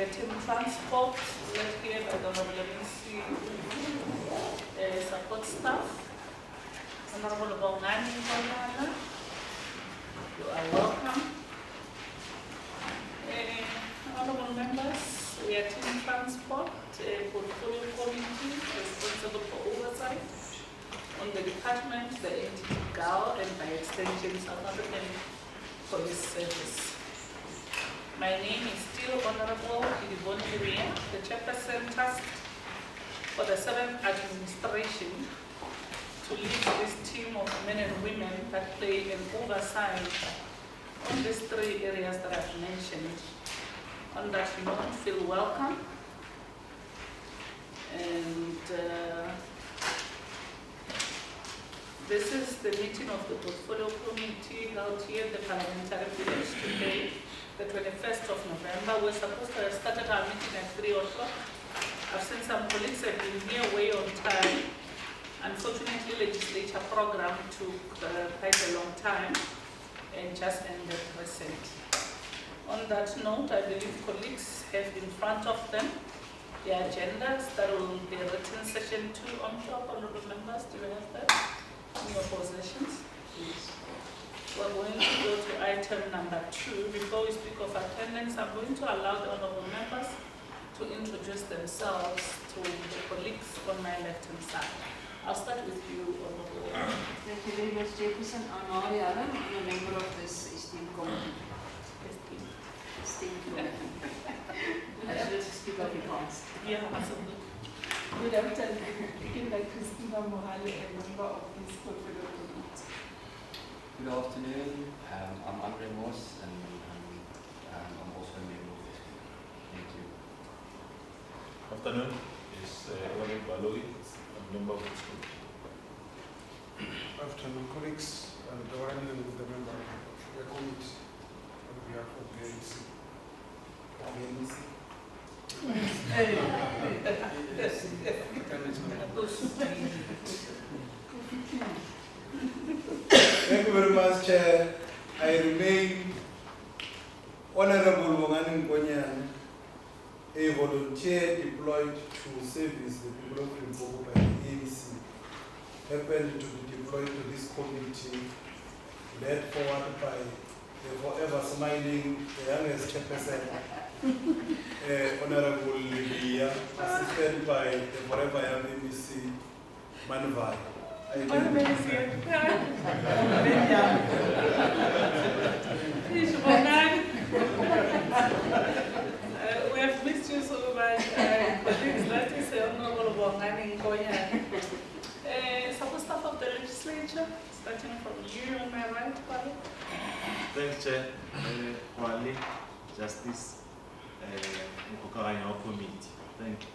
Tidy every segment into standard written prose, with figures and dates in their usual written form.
team transport, led here by the Honorable support staff. Honorable Bongani Kolana, you are welcome. Honorable members, we are team transport, a portfolio committee responsible for oversight on the department, the entity GAAL, and by extension South African Police Service. My name is still Honorable Idiboni Ria, the chairperson tasked for the 7th administration to lead this team of men and women that play an oversight on these 3 areas that I've mentioned. On that note, feel welcome. And this is the meeting of the portfolio committee held here at the Parliamentary Village today, the 21st of November. We're supposed to have started our meeting at 3 o'clock. I've seen some colleagues have been here way on time. Unfortunately, legislature program took quite a long time and just ended recent. On that note, I believe colleagues have in front of them the agendas. That will be a written session 2 on top. Honorable members, do you have that in your possessions? Please. We're going to go to item number 2. Before we speak of attendance, I'm going to allow the honorable members to introduce themselves to the colleagues on my left-hand side. I'll start with you, Honorable. Thank you very much, Chairperson. I'm a member of this esteemed committee. I should speak up in fast. Yeah, absolutely. Good afternoon. I'm Christina Mohale, a member of this portfolio committee. Good afternoon. I'm Andre Moss, and I'm also a member of this group. Thank you. Afternoon. It's Wale Baloi, a member of this group. Afternoon, colleagues. I'm Dawani, the member of the committee on behalf of the ANC. Thank you very much, Chair. I remain Honorable Bongani Nkonyane, a volunteer deployed to service the people of Limpopo by the ANC. Happened to be deployed to this committee, led forward by the forever smiling, the youngest chairperson, Honorable Libya, assisted by the forever young MEC, Manvai. We have missed you so much, colleagues. That is Honorable Bongani Nkonyane. Support staff of the legislature, starting from you on my right, Wale. Thanks, Chair. Wale, Justice, our committee. Thank you.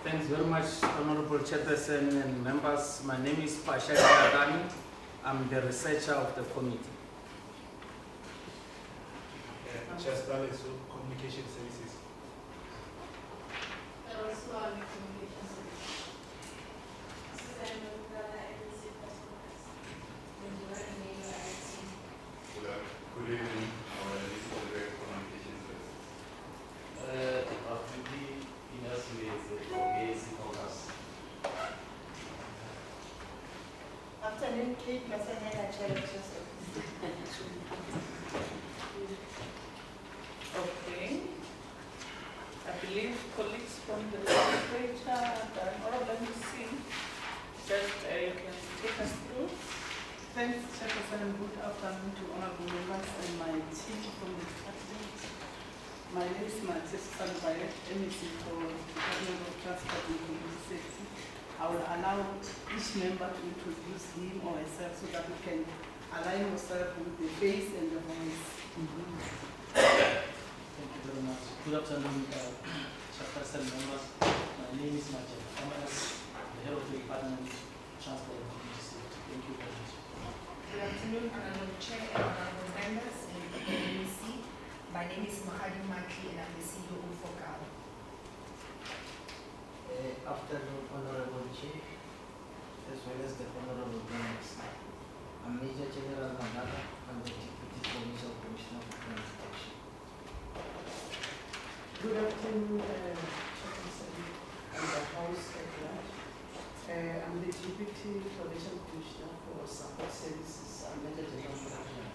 Thanks very much, Honorable Chairperson and members. My name is Pasha Kadani. I'm the researcher of the committee. Chester is Communication Services. Good evening, this is the Communication Service. Afternoon, Kate Massanella, Chair of Justice. Okay. I believe colleagues from the legislature, the honorable MEC, just you can take us through. Thanks, Chairperson, and good afternoon to honorable members and my team from the department. My name is Martis Sanbaye, MEC for the Department of Transport and Community Safety. I will allow each member to introduce him or herself so that we can align ourselves with the face and the voice. Thank you very much. Good afternoon, Chairperson members. My name is Martin Thomas, the head of the Department of Transport and Community Safety. Thank you very much. Good afternoon, Honorable Chair and honorable members and the MEC. My name is Mahadi Maki and I'm the CEO for GAAL. Afternoon, Honorable Chief, as well as the Honorable members. I'm Major General Mandala. I'm the Deputy Provincial Commissioner for Crime Protection. Good afternoon, Chairperson and the House at large. I'm the Deputy Provincial Commissioner for Support Services and Major General Manager.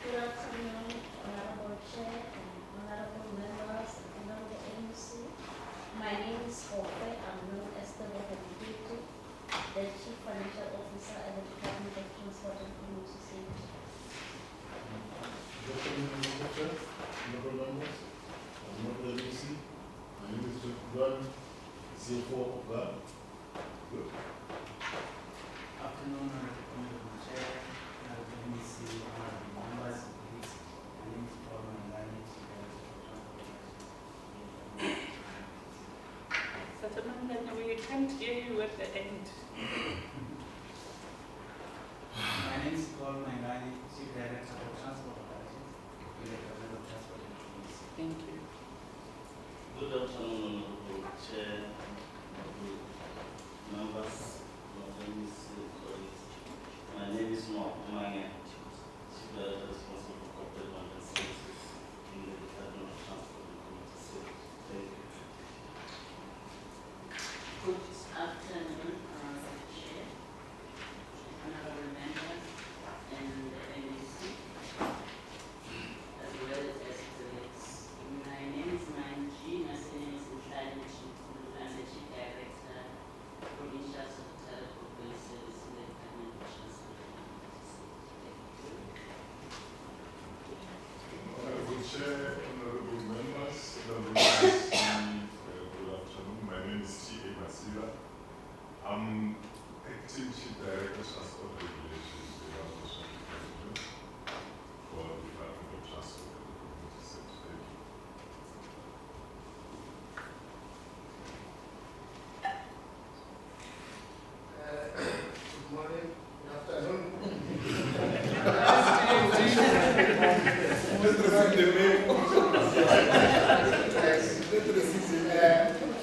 Good afternoon, Honorable Chair and Honorable Members and Honorable MC. My name is Hope. I'm known as the Deputy, the Chief Financial Officer at the Department of Transport and Community Safety. Good afternoon, Mr. Chair, honorable members, honorable MC. My name is Dr. Gunn, CFO of GAAL. Good. Afternoon, Honorable Chair, Honorable MEC, Honorable Members, colleagues. My name is Paul Mangani, Settlement, we can't hear you at the end. My name is Paul Mangani, Chief Director of Transport Operations, Department of Transport and Community. Thank you. Good afternoon, Honorable Chair, honorable members, honorable colleagues. My name is Mark Manga, Chief Director responsible for corporate management services in the Department of Transport and Community Safety. Thank you. Good afternoon, Chair, honorable members, and the NEC, as well as colleagues. My name is Manji, my surname is Mhlani Chikulu. I'm the Chief Director, Provincial Secretary for Police Service in the Department of Transport and Community Safety. Honorable Chair, honorable members, honorable MC, good afternoon. My name is T.A. Masila. I'm Acting Chief Director Transport Regulations for the Department of Transport and Community Safety. Good morning, good afternoon.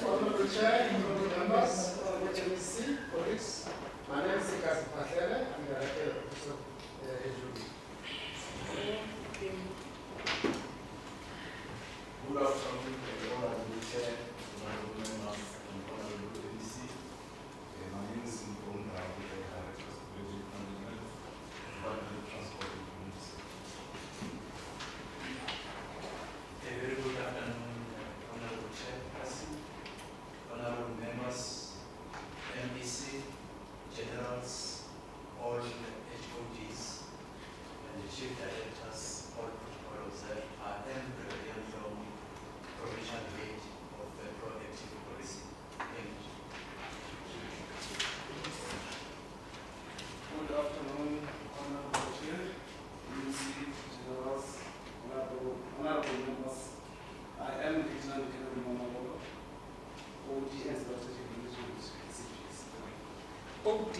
Honorable Chair, honorable members, honorable MEC, colleagues, my name is Sikas Patlele. I'm the Director of Office of HUD. Good afternoon, honorable Chair, honorable members, and honorable MEC. My name is Limpopo, I'm the Director of Strategic Management, Department of Transport and Community Safety. A very good afternoon, Honorable Chairperson, honorable members, MBC, generals, all the HODs, and the chief directors, all protocol observed. I am Brigadier from Provincial Head of the Proactive Policy. Thank you. Good afternoon, honorable Chair, MEC, generals, honorable members. I am Regional Kennedy Mamabolo, OD and Strategic Management Services. OD.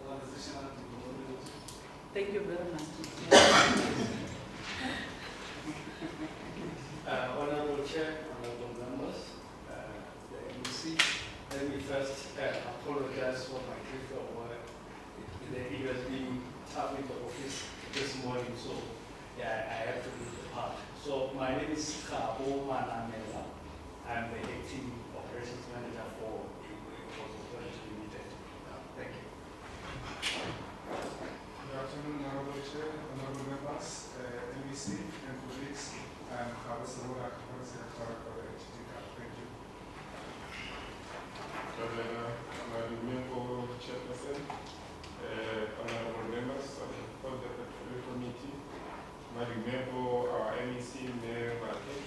Organizational Development. Thank you very much. Honorable Chair, honorable members, the MEC, let me first apologize for my brief work. It has been tough in the office this morning, so yeah, I have to do the part. So my name is Kabo Manamela. I'm the acting operations manager for Authority Limited. Thank you. Good afternoon, honorable Chair, honorable members, MEC and colleagues. I'm Kabo Sarola, Company Secretary for the HTCAL. Thank you. Honorable Member Chairperson, honorable members of the Portfolio Committee, honorable member our MEC Mayor Market,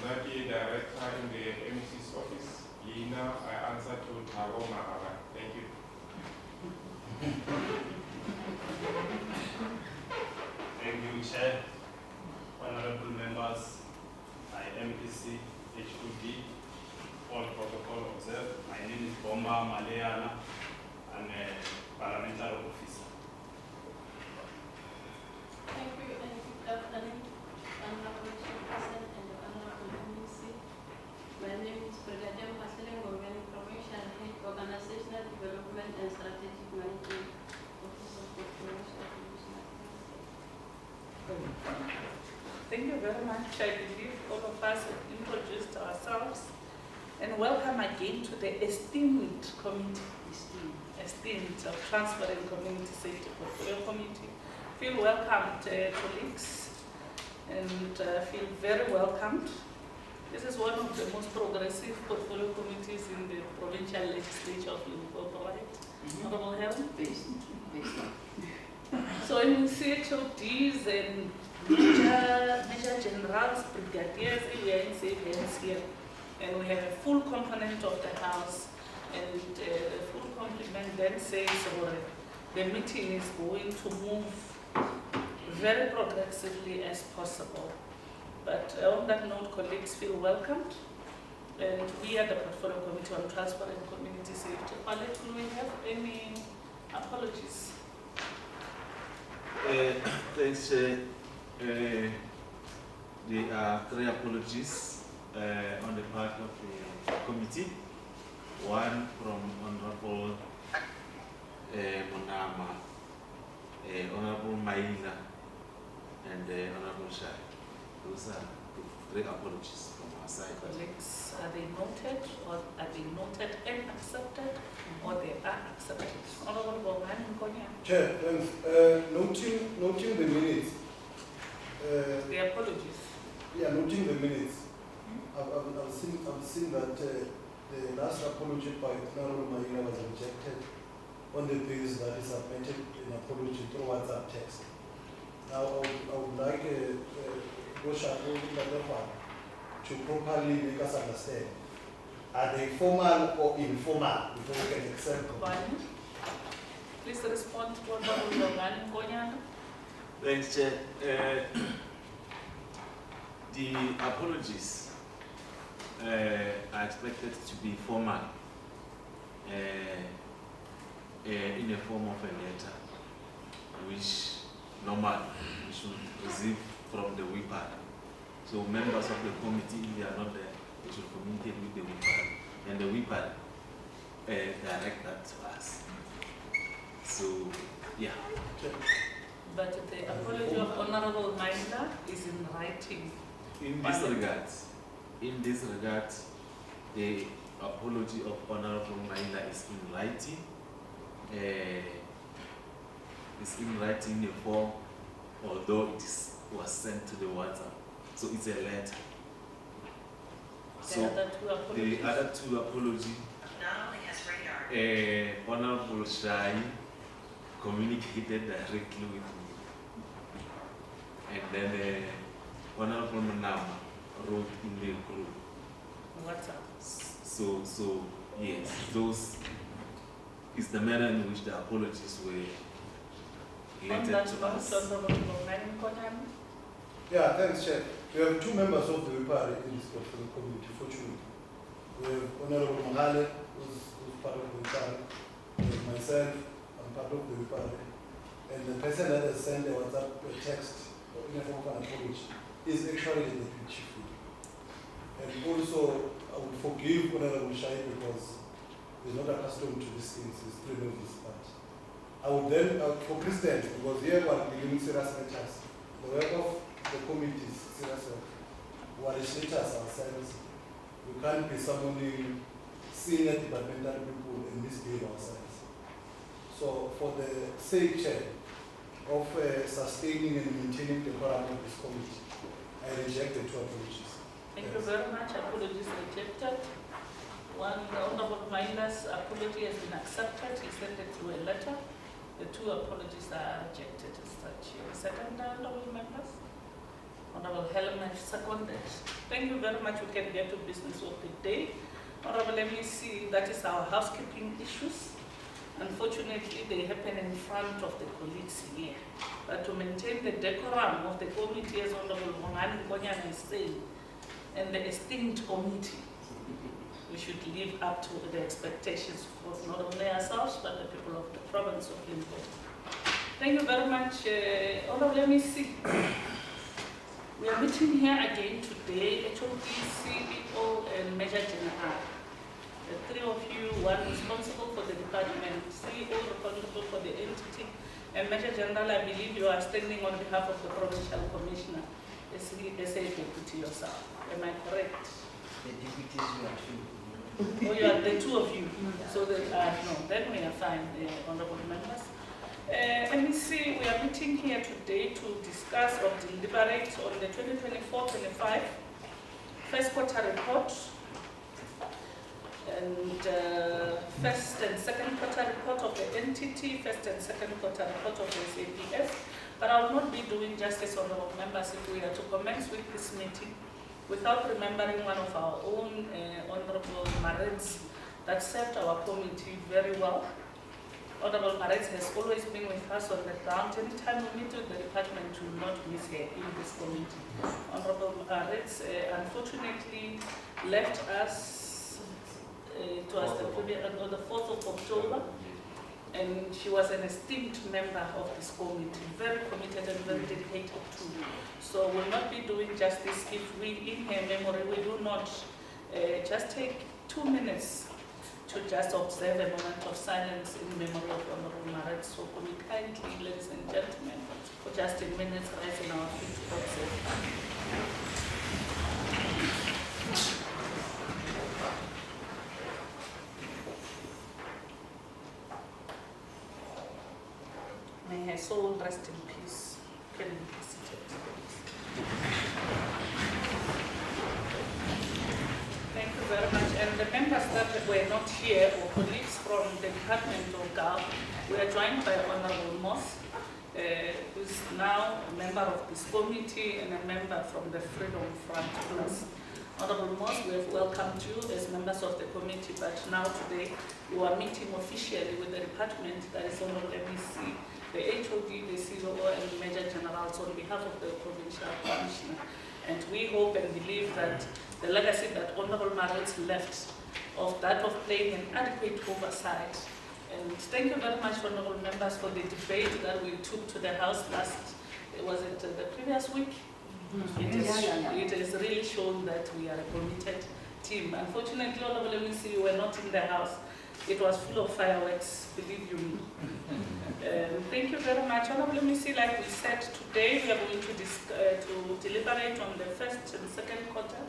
Nabi Director in the MEC's office. Now I answer to Taro Mahara. Thank you. Thank you, Chair. Honorable members, MEC, HUD, all protocol observed. My name is Bomba Maleana. I'm a parliamentary officer. Thank you and good afternoon, Honorable Chairperson and Honorable MEC. My name is Brigadier Marcelin Gogan, Provincial Head, Organizational Development and Strategic Management, Office of the Provincial Commissioner. Thank you very much. I believe all of us have introduced ourselves. And welcome again to the esteemed committee, esteemed Transport and Community Safety Portfolio Committee. Feel welcomed, colleagues, and feel very welcomed. This is one of the most progressive portfolio committees in the provincial legislature of Limpopo, right? Honorable Helen? So in CHODs and Major Generals, Brigadiers, we are in safe hands here. And we have a full component of the House, and the full complement then says the meeting is going to move very progressively as possible. But on that note, colleagues feel welcomed, and we are the Portfolio Committee on Transport and Community Safety. Paulette, do we have any apologies? Thanks. There are 3 apologies on the part of the committee. One from Honorable Monama, Honorable Maila, and Honorable Shai. Those are the 3 apologies from our side. Colleagues, are they noted, or are they noted and accepted, or they are accepted? Honorable Bongani Nkonya. Chair, noting the minutes. The apologies. Yeah, noting the minutes. I've seen that the last apology by Honorable Maina was rejected on the basis that he submitted an apology through WhatsApp text. Now, I would like to properly make us understand. Are they formal or informal before we can accept them? Please respond to Honorable Bongani Nkonya. Thanks, Chair. The apologies are expected to be formal in the form of a letter, which normally we should receive from the WIPAD. So members of the committee, if they are not there, they should communicate with the WIPAD, and the WIPAD direct that to us. So, yeah. But the apology of Honorable Maina is in writing. In this regard, the apology of Honorable Maina is in writing. It's in writing in a form, although it was sent to the WhatsApp. So it's a letter. So the other 2 apologies, Honorable Shai communicated directly with me. And then Honorable Manama wrote in the group. WhatsApp. So yes, those is the manner in which the apologies were related to us. Yeah, thanks, Chair. We have 2 members of the WIPAD in this portfolio committee, fortunately. We have Honorable Mahale, who's part of the WIPAD, and myself, I'm part of the WIPAD. And the person that has sent the WhatsApp text in a form of an apology is actually the deputy chief. And also, I would forgive Honorable Shai because he's not accustomed to these things, he's pretty novice. But I would then, for Christians, because here we are dealing serious matters, the work of the committee is serious work. We are legislators ourselves. We can't be summoning senior departmental people and misbehave ourselves. So, for the sake, Chair, of sustaining and maintaining the quorum of this committee, I reject the 2 apologies. Thank you very much. Apologies rejected. One, Honorable Maina's apology has been accepted. He sent it through a letter. The 2 apologies are rejected as such. Second, Honorable members. Honorable Helen seconded. Thank you very much. We can get to business of the day. Honorable MEC, that is our housekeeping issues. Unfortunately, they happen in front of the colleagues here. But to maintain the decorum of the committee, as Honorable Bongani Nkonya is saying, and the esteemed committee, we should live up to the expectations of not only ourselves, but the people of the province of Limpopo. Thank you very much. Honorable MEC, we are meeting here again today, HOD, CEO, and Major General. The 3 of you, one responsible for the department, CEO responsible for the entity, and Major General, I believe you are standing on behalf of the Provincial Commissioner. Is he SA deputy yourself. Am I correct? The deputies you are two. Oh, you are the two of you. So that no, then we are fine, honourable members. MEC, we are meeting here today to discuss or deliberate on the 2024-25 first quarter report and first and second quarter report of the entity, first and second quarter report of the SAPS. But I will not be doing justice, honourable members, if we are to commence with this meeting without remembering one of our own Honourable Marets that served our committee very well. Honourable Marets has always been with us on the ground. Anytime we meet with the department, we will not miss her in this committee. Honourable Marets unfortunately left us, it was on the 4th of October, and she was an esteemed member of this committee, very committed and very dedicated too. So we'll not be doing justice if we, in her memory, we do not just take 2 minutes to just observe a moment of silence in memory of Honourable Maret. So could we kindly, ladies and gentlemen, for just a minute, rise in our feet to observe. May her soul rest in peace. Can you be seated, please? Thank you very much. And the members that were not here, or colleagues from the Department of GAAL, we are joined by Honourable Moss, who is now a member of this committee and a member from the Freedom Front Plus. Honourable Moss, we have welcomed you as members of the committee, but now today you are meeting officially with the department, that is Honourable MEC, the HOD, the COO, and the Major Generals on behalf of the Provincial Commissioner. And we hope and believe that the legacy that Honourable Maret left of that of playing an adequate oversight. And thank you very much, Honourable Members, for the debate that we took to the House was it the previous week? It has really shown that we are a committed team. Unfortunately, Honourable MEC, you were not in the House. It was full of fireworks, believe you me. Thank you very much. Honourable MEC, like we said, today we are going to deliberate on the first and second quarter,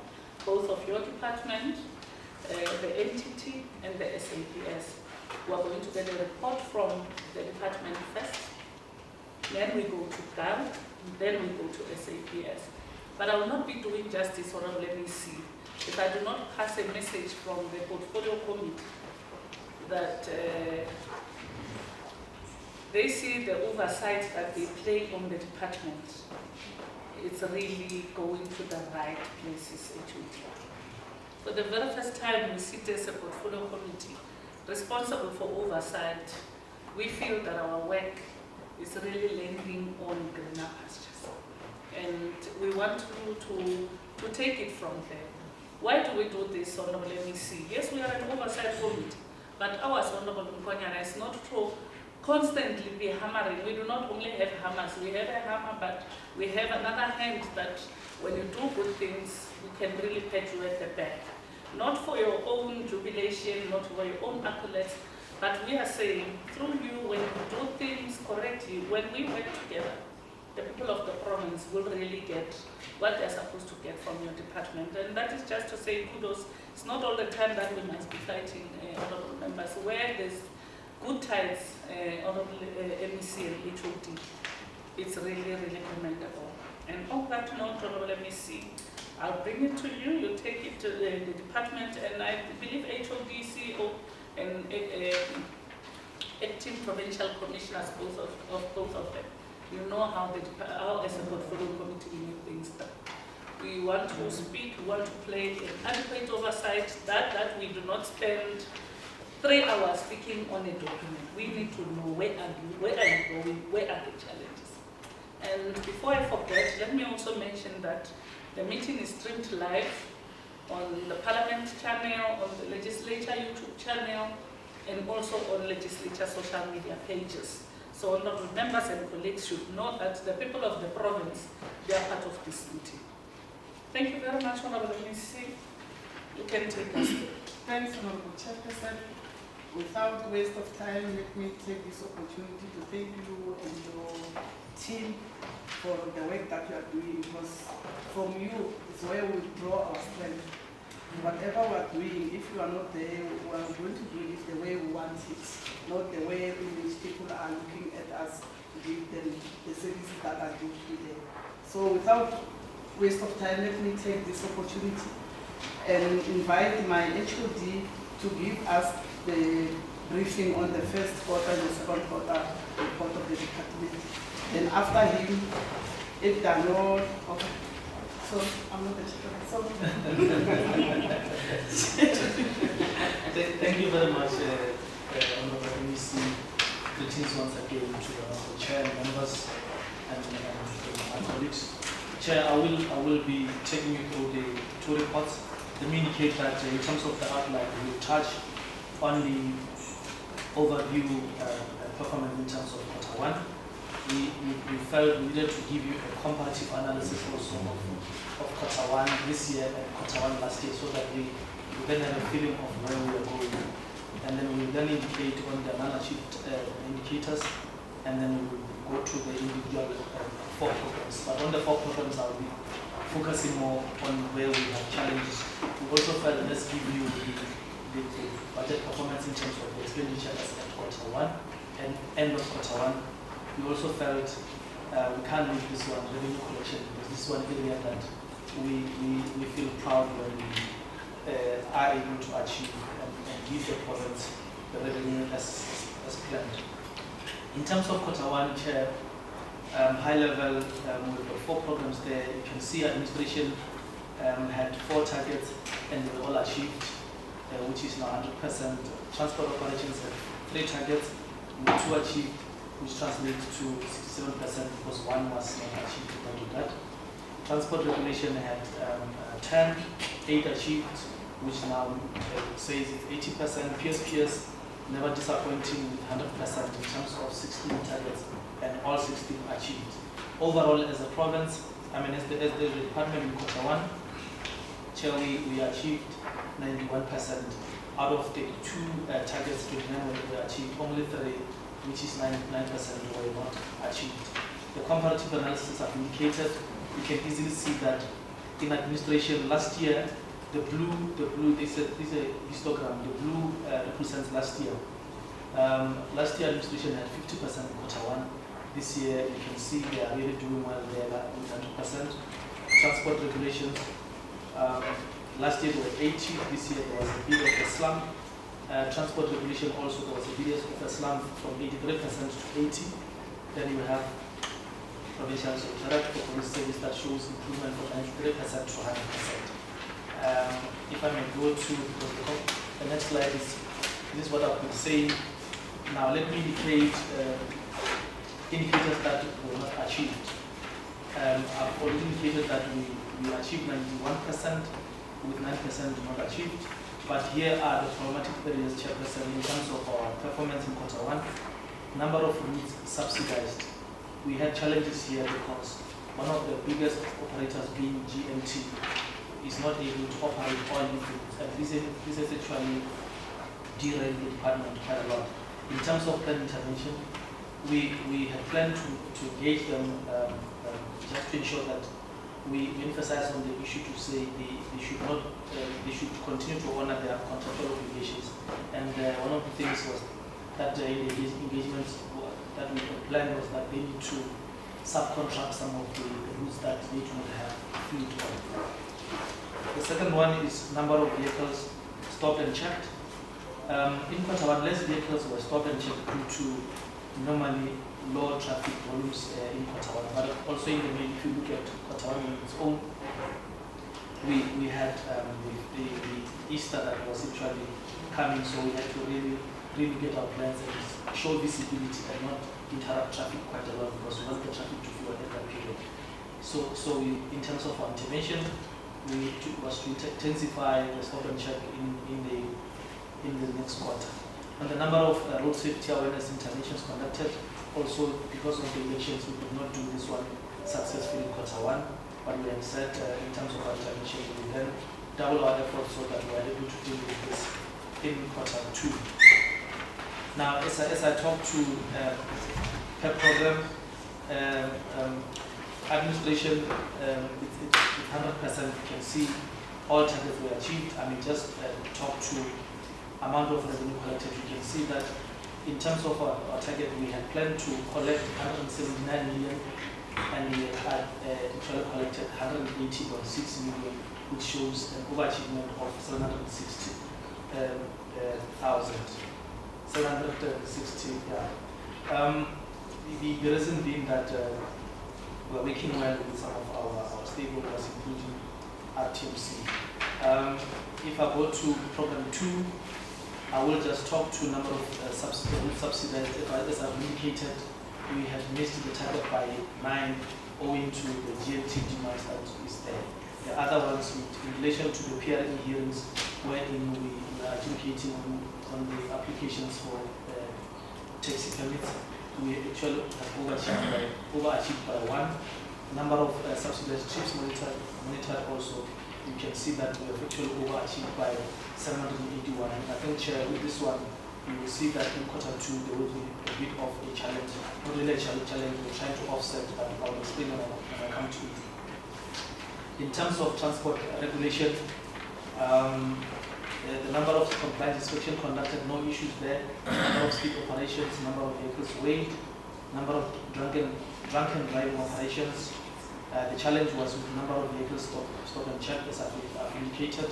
both of your department, the entity, and the SAPS. We are going to get a report from the department first, then we go to GAAL, then we go to SAPS. But I will not be doing justice, Honourable MEC, if I do not pass a message from the portfolio committee that they see the oversight that they play on the department. It's really going to the right places, HOD. For the very first time, we sit as a portfolio committee responsible for oversight. We feel that our work is really landing on greener pastures. And we want to take it from there. Why do we do this, Honourable MEC? Yes, we are an oversight committee, but ours, Honourable Mkonyana, is not to constantly be hammering. We do not only have hammers, we have a hammer, but we have another hand that when you do good things, we can really pat you at the back. Not for your own jubilation, not for your own accolades, but we are saying, through you, when you do things correctly, when we work together, the people of the province will really get what they're supposed to get from your department. And that is just to say kudos. It's not all the time that we must be fighting, Honourable Members. Where there's good times, Honourable MEC and HOD, it's really, really commendable. And on that note, Honourable MEC, I'll bring it to you, you take it to the department, and I believe HOD, CEO, and acting provincial commissioners, both of them. You know how as a portfolio committee we make things done. We want to speak, we want to play an adequate oversight, that we do not spend 3 hours speaking on a document. We need to know where are you going, where are the challenges. And before I forget, let me also mention that the meeting is streamed live on the Parliament channel, on the Legislature YouTube channel, and also on Legislature social media pages. So honourable members and colleagues should know that the people of the province, they are part of this meeting. Thank you very much, Honourable MEC. You can take us through. Thanks, Honourable Chairperson. Without waste of time, let me take this opportunity to thank you and your team for the work that you are doing, because from you is where we draw our strength. Whatever we are doing, if you are not there, we are going to do it the way we want it, not the way in which people are looking at us to give them the services that are due to them. So without waste of time, let me take this opportunity and invite my HOD to give us the briefing on the first quarter and the second quarter report of the department. Then after him, if there are no, okay, so I'm not the chairman, so. Thank you very much, Honorable MEC. Greetings once again to the chair, members, and my colleagues. Chair, I will be taking you through the two reports. Let me indicate that in terms of the outline, we will touch on the overview performance in terms of quarter one. We felt we needed to give you a comparative analysis also of quarter one this year and quarter one last year, so that we then have a feeling of where we are going. And then we will then indicate on the non-achieved indicators, and then we will go to the individual 4 programs. But on the 4 programs, I will be focusing more on where we have challenges. We also felt let's give you the budget performance in terms of the expenditure as at quarter one and end of quarter one. We also felt we can't leave this one, revenue collection, because this is one area that we feel proud when we are able to achieve and give the province the revenue as planned. In terms of quarter one, Chair, high level, we've got 4 programs there. You can see administration had 4 targets and they were all achieved, which is now 100%. Transport operations had 3 targets, with 2 achieved, which translates to 67% because 1 was not achieved because of that. Transport regulation had 10, 8 achieved, which now says it's 80%. PSPS, never disappointing with 100% in terms of 16 targets and all 16 achieved. Overall, as a province, as the department in quarter one, Chair, we achieved 91%. Out of the 2 targets, 29 were achieved, only 3, which is 99%, were not achieved. The comparative analysis I've indicated, you can easily see that in administration last year, the blue, this is a histogram, the blue represents last year. Last year administration had 50% in quarter one. This year you can see they are really doing well there with 100%. Transport regulations, last year they were 80, this year there was a bit of a slump. Transport regulation also, there was a bit of a slump from 83% to 80. Then you have provincial secretariat for police service that shows improvement from 93% to 100%. If I may go to the next slide, this is what I've been saying. Now let me indicate indicators that were not achieved. I've already indicated that we achieved 91% with 9% not achieved. But here are the problematic areas, Chairperson, in terms of our performance in quarter one. Number of routes subsidized. We had challenges here because one of the biggest operators, being GMT, is not able to operate all routes. And this is actually derailed the department quite a lot. In terms of plan intervention, we had planned to engage them just to ensure that we emphasize on the issue to say they should continue to honor their contractual obligations. And one of the things was that in the engagements that we planned was that they need to subcontract some of the routes that they do not have fleet on. The second one is number of vehicles stopped and checked. In quarter one, less vehicles were stopped and checked due to normally low traffic volumes in quarter one. But also in the main, if you look at quarter one on its own, we had the Easter that was actually coming, so we had to really get our plans and show visibility and not interrupt traffic quite a lot because we want the traffic to flow at that period. So in terms of our intervention, was to intensify the stop and check in the next quarter. And the number of road safety awareness interventions conducted, also because of the elections, we could not do this one successfully in quarter one, but we had said in terms of our intervention, we then double our efforts so that we are able to deal with this in quarter two. Now, as I talk to per program, Administration, it's 100%. You can see all targets were achieved. I mean, just talk to amount of revenue collected. You can see that in terms of our target, we had planned to collect 179 million, and we had actually collected 180.6 million, which shows an overachievement of 760, yeah. The reason being that we're working well with some of our stakeholders, including RTMC. If I go to program 2, I will just talk to a number of subsidies. As I've indicated, we have missed the target by 9 owing to the GLT demands that is there. The other ones, in relation to the PRE hearings, wherein we are adjudicating on the applications for taxi permits, we actually have overachieved by 1. Number of subsidized trips monitored also, you can see that we have actually overachieved by 781. And I think, Chair, with this one, you will see that in quarter 2 there will be a bit of a challenge, not really a challenge, we're trying to offset, but I'll explain when I come to it. In terms of transport regulation, the number of compliance inspection conducted, no issues there. Number of speed operations, number of vehicles weighed, number of drunken driving operations. The challenge was with the number of vehicles stop and check, as I've indicated.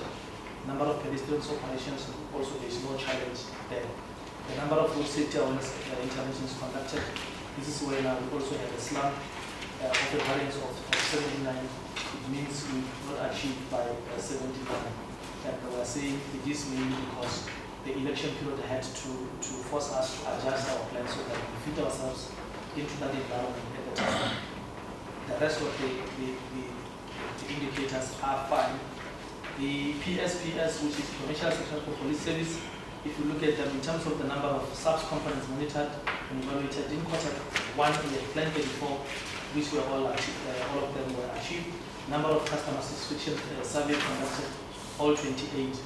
Number of pedestrians operations, also there is no challenge there. The number of road safety awareness interventions conducted, this is where now we also had a slump of the variance of 79. It means we not achieved by 79. And we are saying it is mainly because the election period had to force us to adjust our plans so that we fit ourselves into that environment at the time. The rest of the indicators are fine. The PSPS, which is Provincial Sector for Police Service, if you look at them in terms of the number of SAPS components monitored and evaluated in quarter 1, we had planned 34, which were all of them were achieved. Number of customer satisfaction survey conducted, all 28.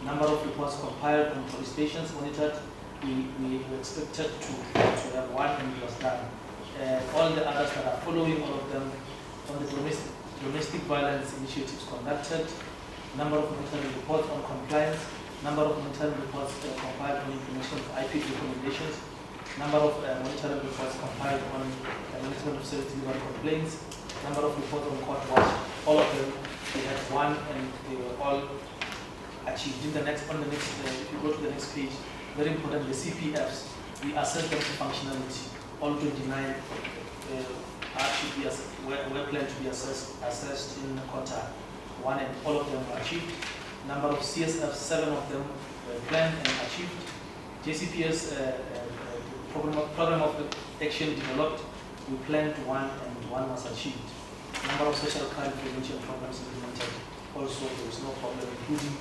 Number of reports compiled on police stations monitored, we expected to have 1, and it was done. All the others that are following, all of them, on the domestic violence initiatives conducted, number of monitoring reports on compliance, number of monitoring reports compiled on implementation of IP recommendations, number of monitoring reports compiled on management of service delivery complaints, number of reports on court watch, all of them, they had 1 and they were all achieved. If you go to the next page, very important, the CPFs, we assess them for functionality. All 29 were planned to be assessed in quarter 1, and all of them were achieved. Number of CSFs, 7 of them were planned and achieved. JCPS program of action developed, we planned 1 and 1 was achieved. Number of social crime prevention programs implemented, also there was no problem, including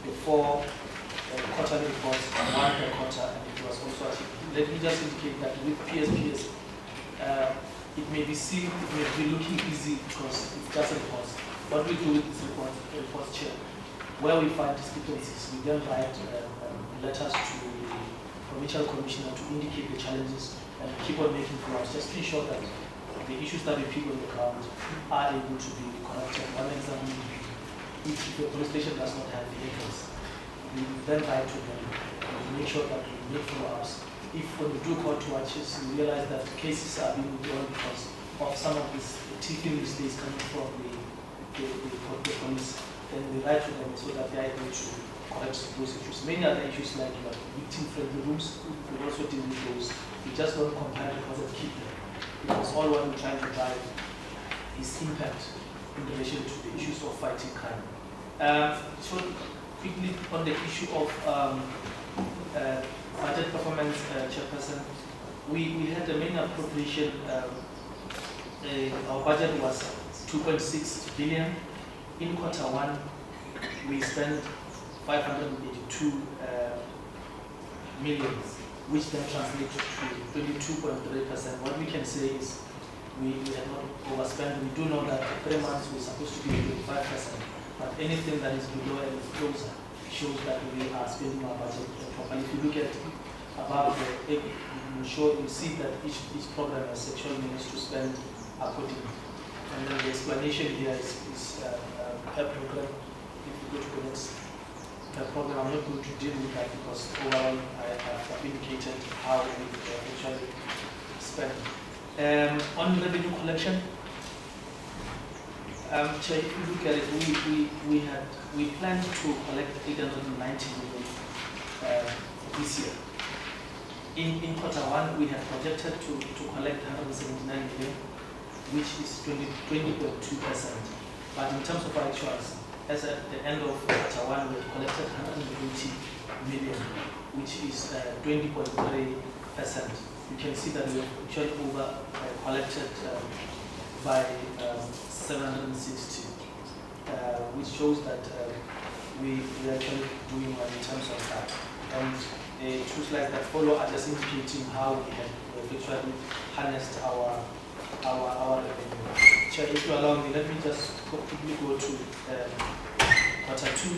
the 4 quarterly reports, 1 per quarter, and it was also achieved. Let me just indicate that with PSPS, it may be seen, it may be looking easy because it's just reports. What we do with this reports, Chair, where we find discrepancies, we then write letters to the Provincial Commissioner to indicate the challenges and keep on making follow-ups, just to ensure that the issues that we pick on the ground are able to be corrected. One example, if the police station does not have vehicles, we then write to them and make sure that we make follow-ups. If when we do court watches, we realize that cases are being withdrawn because of some of these teething mistakes coming from the police, then we write to them so that they are able to correct those issues. Many other issues like victim-friendly rooms, we also deal with those. We just don't compare because of keep them. Because all what we're trying to drive is impact in relation to the issues of fighting crime. So quickly on the issue of budget performance, Chairperson, we had a main appropriation. Our budget was 2.6 billion. In quarter 1, we spent 582 million, which then translates to 22.3%. What we can say is we had not overspent. We do know that 3 months we're supposed to be 25%, but anything that is below and is closer shows that we are spending our budget properly. If you look at above the, you see that each program has sexual means to spend accordingly. And then the explanation here is per program. If you go to the next program, I'm not going to deal with that because overall I have indicated how we actually spend. On revenue collection, Chair, if you look at it, we planned to collect 890 million this year. In quarter one, we had projected to collect 179 million, which is 20.2%. But in terms of actuals, as at the end of quarter one, we had collected 180 million, which is 20.3%. You can see that we have actually over collected by 760, which shows that we are actually doing well in terms of that. And the two slides that follow are just indicating how we have actually harnessed our revenue. Chair, if you allow me, let me just quickly go to quarter two,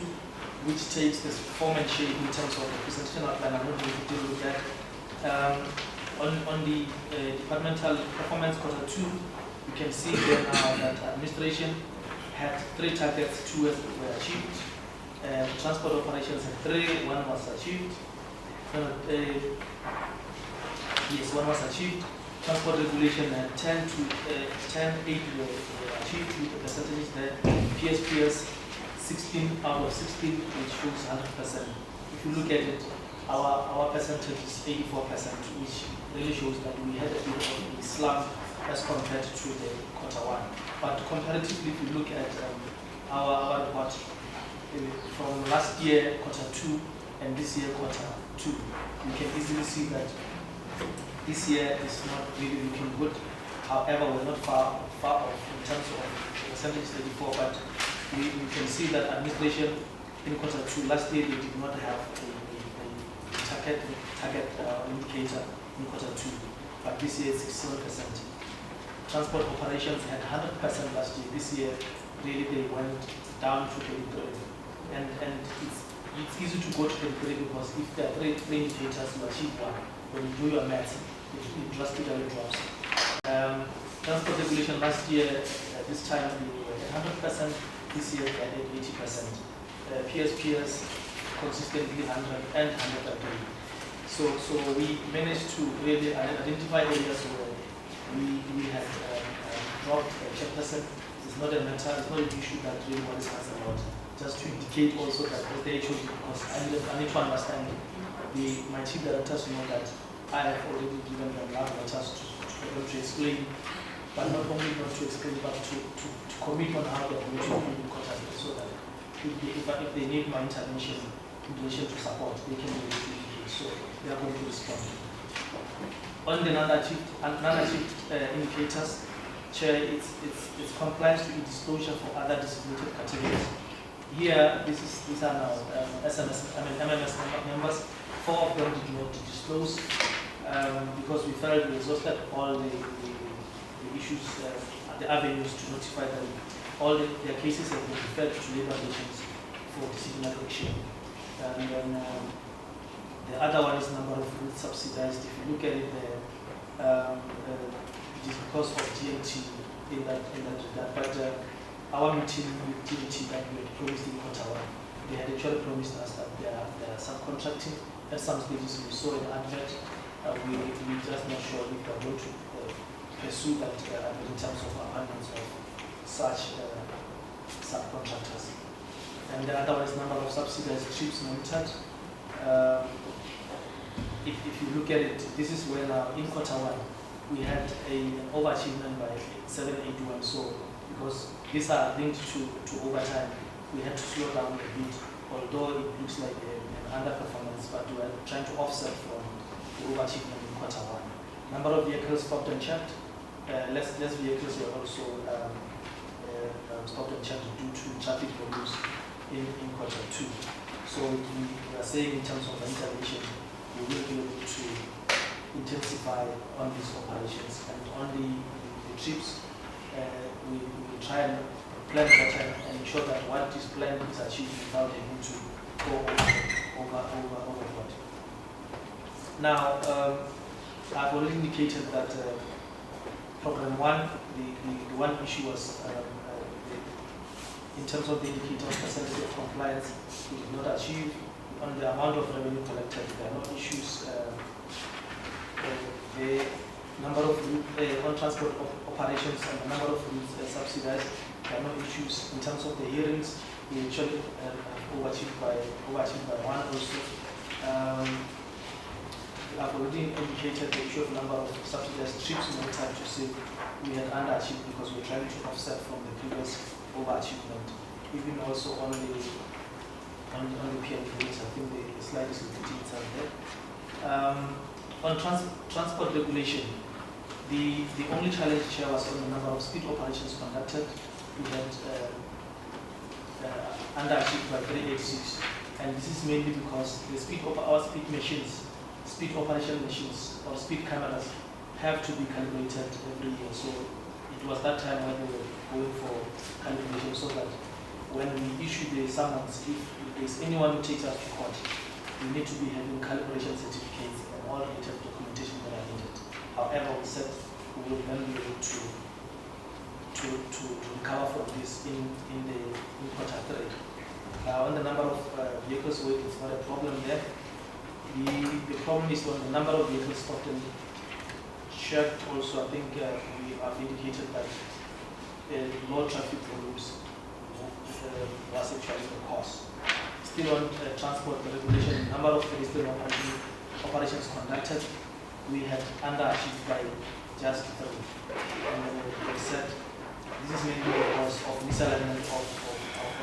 which takes this form and shape in terms of the presentation outline. I'm not going to deal with that. On the departmental performance quarter two, you can see there now that administration had 3 targets, 2 were achieved. Transport operations had 3, 1 was achieved. Yes, 1 was achieved. Transport regulation had 10, 8 were achieved with the percentages there. PSPS 16 out of 16, which shows 100%. If you look at it, our percentage is 84%, which really shows that we had a bit of a slump as compared to the quarter one. But comparatively, if you look at our report from last year quarter two and this year quarter two, you can easily see that this year is not really looking good. However, we're not far off in terms of percentage 34, but we can see that administration in quarter two last year they did not have a target indicator in quarter two, but this year it's 67%. Transport operations had 100% last year. This year, really they went down to 33. And it's easy to go to 33 because if there are 3 indicators, you achieve 1. When you do your math, it drastically drops. Transport regulation last year, this time they were at 100%. This year they are at 80%. PSPS consistently 100 and 130. So we managed to really identify areas where we had dropped a chairperson. It's not a matter, it's not an issue that really one is concerned about. Just to indicate also that what they should, because I need to understand my chief directors know that I have already given them love letters to explain, but not only not to explain, but to commit on how they're going to do in quarter, so that if they need my intervention in relation to support, they can be able to indicate. So they are going to respond. On the non-achieved indicators, Chair, it's compliance to disclosure for other designated categories. Here, these are now MMS members. 4 of them did not disclose because we felt we exhausted all the issues, the avenues to notify them. All their cases have been referred to labor relations for disciplinary action. And then the other one is number of routes subsidized. If you look at it there, it is because of GMT in that regard. But our meeting with GMT that we had promised in quarter one, they had actually promised us that they are subcontracting. At some stages we saw an advert. We just not sure if they are going to pursue that in terms of abundance of such subcontractors. And the other one is number of subsidized trips monitored. If you look at it, this is when in quarter one we had an overachievement by 781. So because these are linked to overtime, we had to slow down a bit, although it looks like an underperformance, but we are trying to offset from the overachievement in quarter one. Number of vehicles stopped and checked. Less vehicles were also stopped and checked due to traffic volumes in quarter two. So we are saying in terms of intervention, we will be able to intensify on these operations. And on the trips, we will try and plan better and ensure that what is planned is achieved without having to go overboard. Now, I've already indicated that Program 1, the one issue was in terms of the indicator of percentage of compliance, we did not achieve. On the amount of revenue collected, there are no issues. The number of on transport operations and the number of routes subsidized, there are no issues. In terms of the hearings, we actually overachieved by one also. I've already indicated the issue of number of subsidized trips. No time to say we had underachieved because we're trying to offset from the previous overachievement. Even also on the PMPs, I think the slide is repeating itself there. On transport regulation, the only challenge here was on the number of speed operations conducted. We had underachieved by 386, and this is mainly because the our speed machines, speed operation machines or speed cameras have to be calibrated every year. So it was that time when we were going for calibration, so that when we issue the summons, if there's anyone who takes us to court, we need to be having calibration certificates and all related documentation that are needed. However, we said we will then be able to recover from this in quarter 3. On the number of vehicles weight, it's not a problem there. The problem is on the number of vehicles often checked. Also, I think we have indicated that low traffic volumes was actually the cause. Still on transport regulation, number of pedestrian operations conducted, we had underachieved by just 3. And we said this is mainly because of misalignment of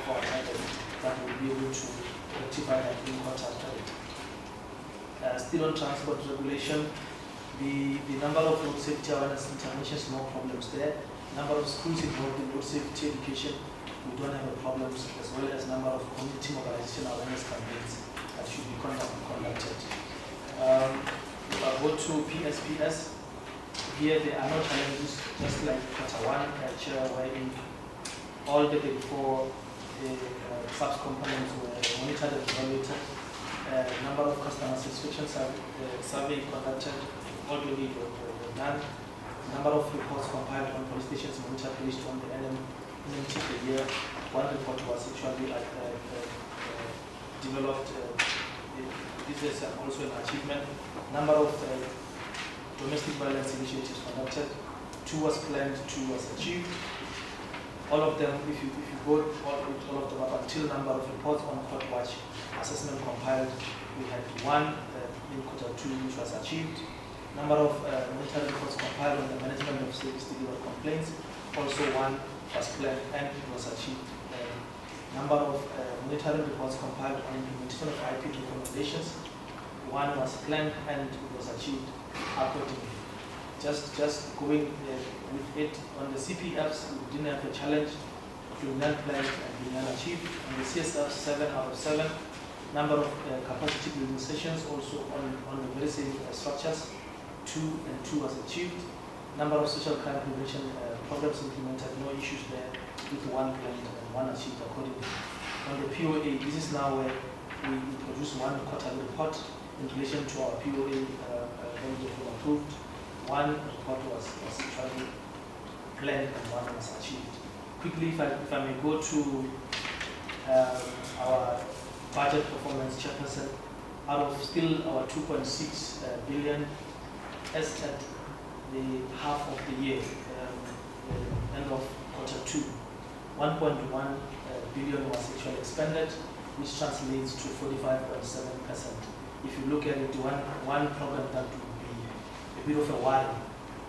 our targets, that we'll be able to rectify that in quarter 3. Still on transport regulation, the number of road safety awareness interventions, no problems there. Number of schools involved in road safety education, we don't have problems, as well as number of community mobilization awareness campaigns that should be conducted. I'll go to PSPS. Here there are no challenges, just like quarter 1, Chair, wherein all the Big 4 SAPS components were monitored and evaluated. Number of customer satisfaction survey conducted, already were done. Number of reports compiled on police stations monitored based on the NMT per year. 1 report was actually developed. This is also an achievement. Number of domestic violence initiatives conducted. 2 was planned, 2 was achieved. All of them, if you go all of them up until number of reports on court watch assessment compiled, we had 1 in quarter 2 which was achieved. Number of monitoring reports compiled on the management of service delivered complaints, also 1 was planned and it was achieved. Number of monitoring reports compiled on implementation of IP recommendations, 1 was planned and it was achieved accordingly. Just going with it on the CPFs, we didn't have a challenge, being planned and being unachieved. On the CSFs, 7 out of 7. Number of capacity building sessions also on the very same structures, 2 and 2 was achieved. Number of social crime prevention programs implemented, no issues there, with 1 planned and 1 achieved accordingly. On the POA, this is now where we produce 1 quarterly report in relation to our POA when we were approved. 1 report was actually planned and 1 was achieved. Quickly, if I may go to our budget performance, Chairperson, out of still our 2.6 billion, as at the half of the year, end of quarter 2, 1.1 billion was actually expended, which translates to 45.7%. If you look at it, one program that would be a bit of a worry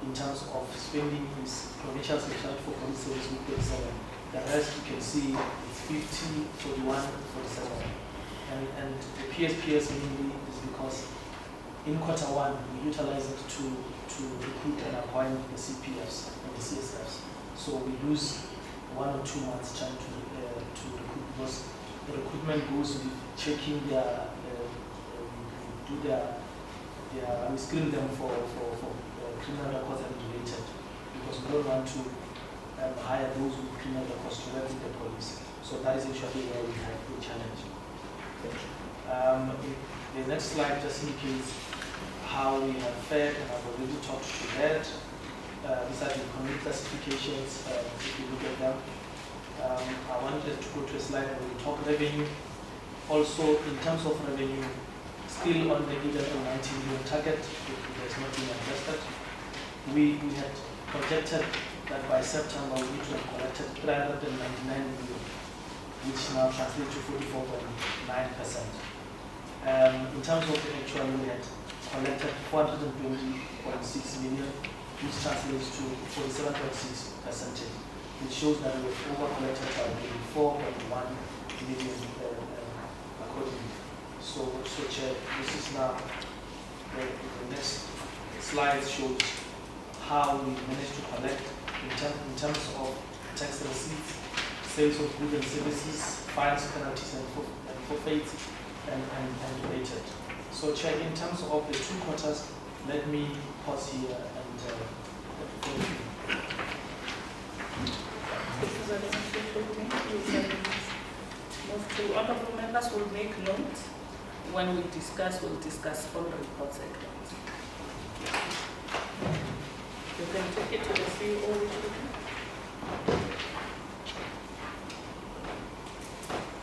in terms of spending is provincial special for police service with 37. The rest you can see is 50, 41, 47. And the PSPS mainly is because in quarter 1 we utilize it to recruit and appoint the CPFs and the CSFs. So we lose 1 or 2 months trying to recruit, because the recruitment goes with checking their we screen them for criminal records and related, because we don't want to hire those with criminal records to work with the police. So that is actually where we have the challenge. The next slide just indicates how we have fared, and I've already talked to that. These are the economic classifications, if you look at them. I wanted to go to a slide where we talk revenue. Also, in terms of revenue, still on the 11 and 19 million target, it has not been adjusted. We had projected that by September we need to have collected 399 million, which now translates to 44.9%. In terms of the actual, we had collected 420.6 million, which translates to 47.6%, which shows that we have over-collected by 4.1 million accordingly. So Chair, this is now the next slide shows how we managed to collect in terms of tax receipts, sales of goods and services, fines, penalties, and forfeits, and related. So Chair, in terms of the 2 quarters, let me pause here and thank you. Most to honorable members will make notes. When we discuss, we'll discuss all reports at once. You can take it to the CEO.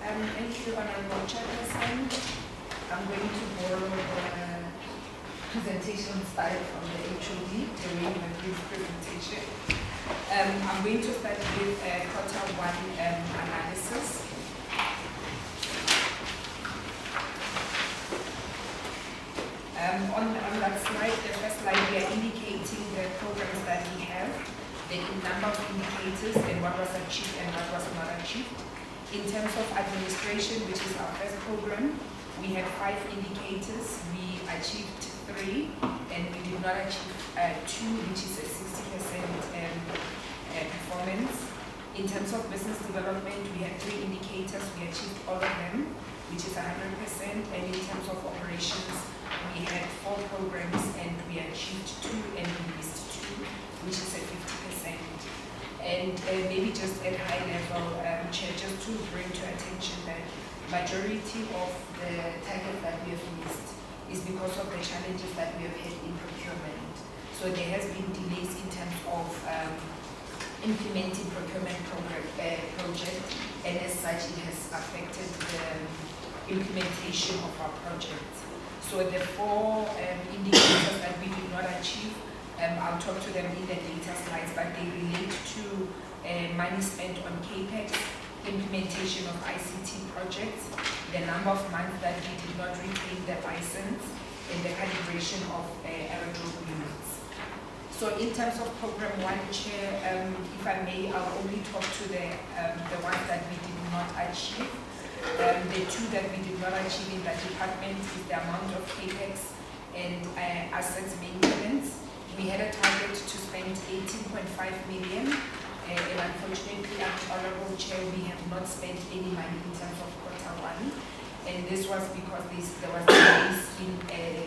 Thank you, Honorable Chairperson. I'm going to borrow the presentation style from the HOD during the brief presentation. I'm going to start with quarter 1 analysis. On that slide, the first slide, we are indicating the programs that we have, the number of indicators and what was achieved and what was not achieved. In terms of administration, which is our first program, we had 5 indicators. We achieved 3 and we did not achieve 2, which is a 60% performance. In terms of business development, we had 3 indicators. We achieved all of them, which is 100%. And in terms of operations, we had 4 programs and we achieved 2 and we missed 2, which is a 50%. And maybe just at high level, Chair, just to bring to attention that majority of the targets that we have missed is because of the challenges that we have had in procurement. So there has been delays in terms of implementing procurement project, and as such it has affected the implementation of our projects. So the 4 indicators that we did not achieve, I'll talk to them in the later slides, but they relate to money spent on CAPEX, implementation of ICT projects, the number of months that we did not retain the license, and the calibration of aerodrome units. So in terms of program 1, Chair, if I may, I'll only talk to the ones that we did not achieve. The 2 that we did not achieve in that department is the amount of CAPEX and assets maintenance. We had a target to spend 18.5 million, and unfortunately, Honorable Chair, we have not spent any money in terms of quarter 1. And this was because there was delays in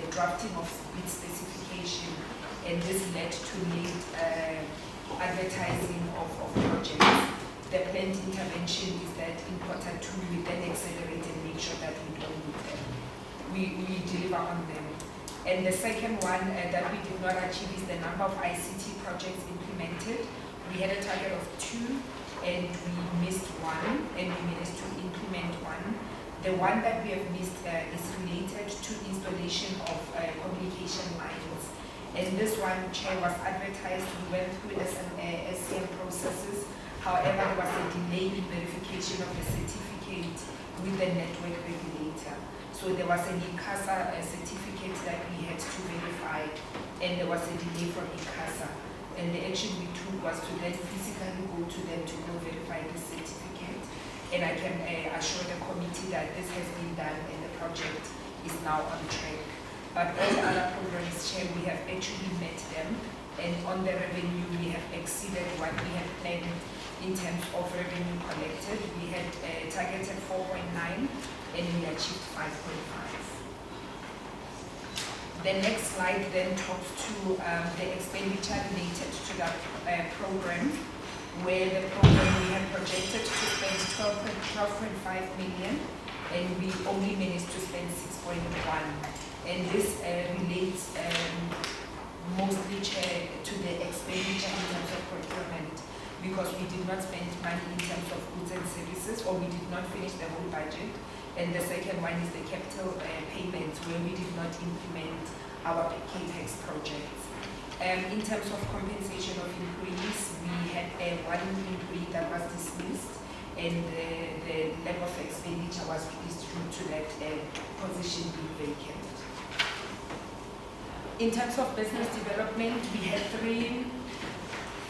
drafting of bid specification, and this led to late advertising of projects. The planned intervention is that in quarter 2, we then accelerate and make sure that we deliver on them. And the second one that we did not achieve is the number of ICT projects implemented. We had a target of 2 and we missed 1, and we managed to implement 1. The one that we have missed is related to installation of communication lines. And this one, Chair, was advertised. We went through SCM processes. However, there was a delay in verification of the certificate with the network regulator. So there was an ICASA certificate that we had to verify, and there was a delay from ICASA. And the action we took was to then physically go to them to go verify the certificate. And I can assure the committee that this has been done and the project is now on track. But all other programs, Chair, we have actually met them. And on the revenue, we have exceeded what we had planned in terms of revenue collected. We had targeted 4.9 and we achieved 5.5. The next slide then talks to the expenditure related to that program, where the program we had projected to spend 12.5 million and we only managed to spend 6.1. And this relates mostly, Chair, to the expenditure in terms of procurement, because we did not spend money in terms of goods and services, or we did not finish the whole budget. And the second one is the capital payments, where we did not implement our CAPEX projects. In terms of compensation of employees, we had one employee that was dismissed, and the level of expenditure was released due to that position being vacant. In terms of business development, we had three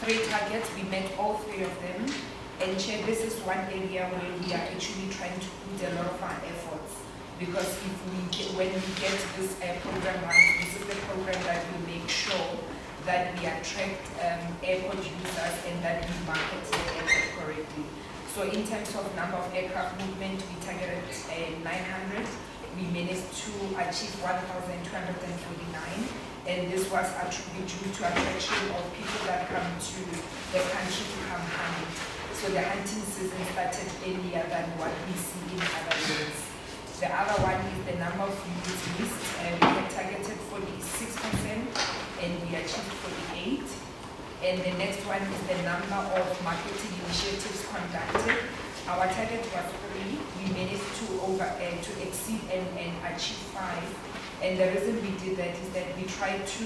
targets. We met all three of them. And Chair, this is one area where we are actually trying to put a lot of our efforts, because when we get this program right, this is the program that will make sure that we attract airport users and that we market the airport correctly. So in terms of number of aircraft movement, we targeted 900. We managed to achieve 1,249, and this was attributed due to attraction of people that come to the country to come hunt. So the hunting season started earlier than what we see in other years. The other one is the number of units missed. We had targeted 46%, and we achieved 48. And the next one is the number of marketing initiatives conducted. Our target was 3. We managed to exceed and achieve 5. And the reason we did that is that we tried to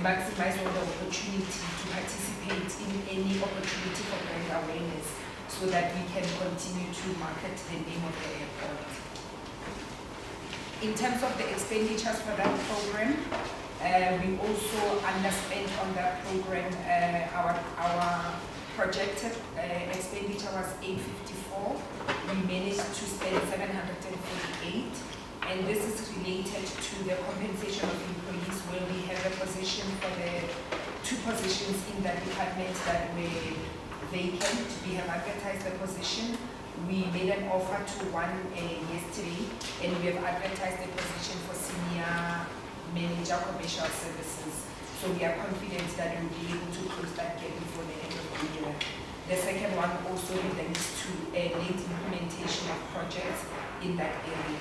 maximize all the opportunity to participate in any opportunity for brand awareness, so that we can continue to market the name of the airport. In terms of the expenditures for that program, we also underspent on that program. Our projected expenditure was 854. We managed to spend 748, and this is related to the compensation of employees, where we have a position for the 2 positions in the department that were vacant. We have advertised the position. We made an offer to one yesterday, and we have advertised the position for senior manager commercial services. So we are confident that we will be able to close that gap before the end of the year. The second one also relates to a late implementation of projects in that area.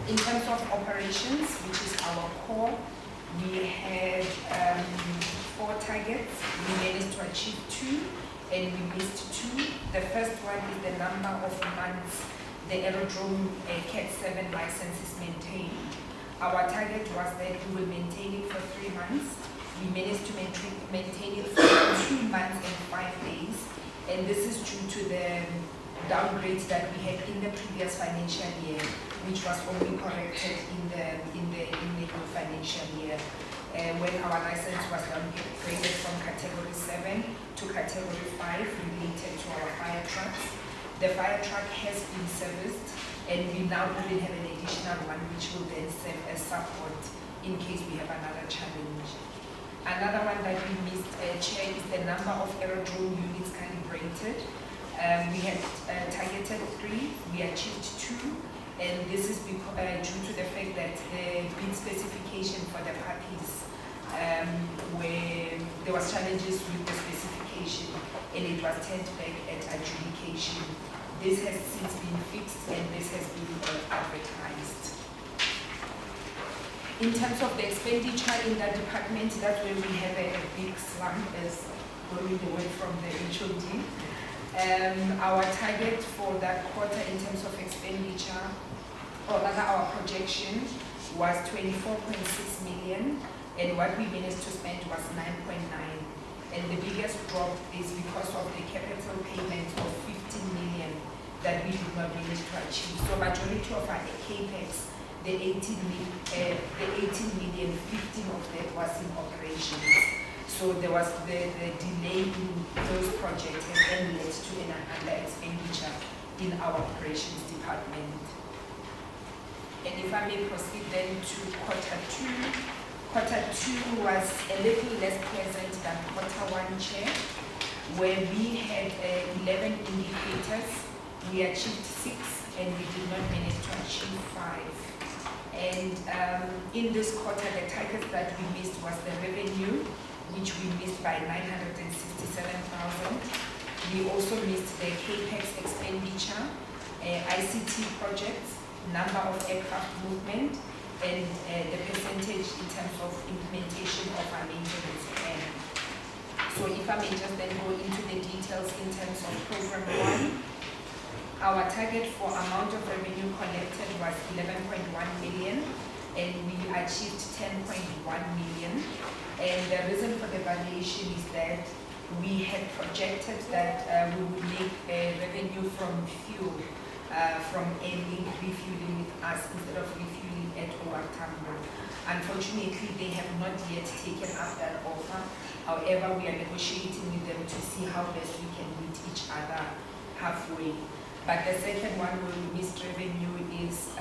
In terms of operations, which is our core, we had 4 targets. We managed to achieve 2, and we missed 2. The first one is the number of months the aerodrome CAT 7 license is maintained. Our target was that we will maintain it for 3 months. We managed to maintain it for 2 months and 5 days, and this is due to the downgrades that we had in the previous financial year, which was only corrected in the new financial year, when our license was downgraded from category 7 to category 5 related to our fire trucks. The fire truck has been serviced, and we now even have an additional one which will then serve as support in case we have another challenge. Another one that we missed, Chair, is the number of aerodrome units calibrated. We had targeted 3, we achieved 2, and this is due to the fact that the bid specification for the puppies, where there was challenges with the specification, and it was turned back at adjudication. This has since been fixed, and this has been advertised. In terms of the expenditure in that department, that's where we have a big slump, as going away from the HOD. Our target for that quarter in terms of expenditure, or rather our projection, was 24.6 million, and what we managed to spend was 9.9. And the biggest drop is because of the capital payments of 15 million that we did not manage to achieve. So majority of our CAPEX, the 18 million, 15 of that was in operations. So there was the delay in those projects, and then led to an under expenditure in our operations department. And if I may proceed then to quarter 2. Quarter 2 was a little less pleasant than quarter 1, Chair, where we had 11 indicators. We achieved 6, and we did not manage to achieve 5. And in this quarter, the target that we missed was the revenue, which we missed by 967,000. We also missed the CAPEX expenditure, ICT projects, number of aircraft movement, and the percentage in terms of implementation of our maintenance plan. So if I may just then go into the details in terms of program 1, our target for amount of revenue collected was 11.1 million, and we achieved 10.1 million. And the reason for the variation is that we had projected that we would make revenue from fuel, from ending refueling with us instead of refueling at our terminal. Unfortunately, they have not yet taken up that offer. However, we are negotiating with them to see how best we can meet each other halfway. But the second one where we missed revenue is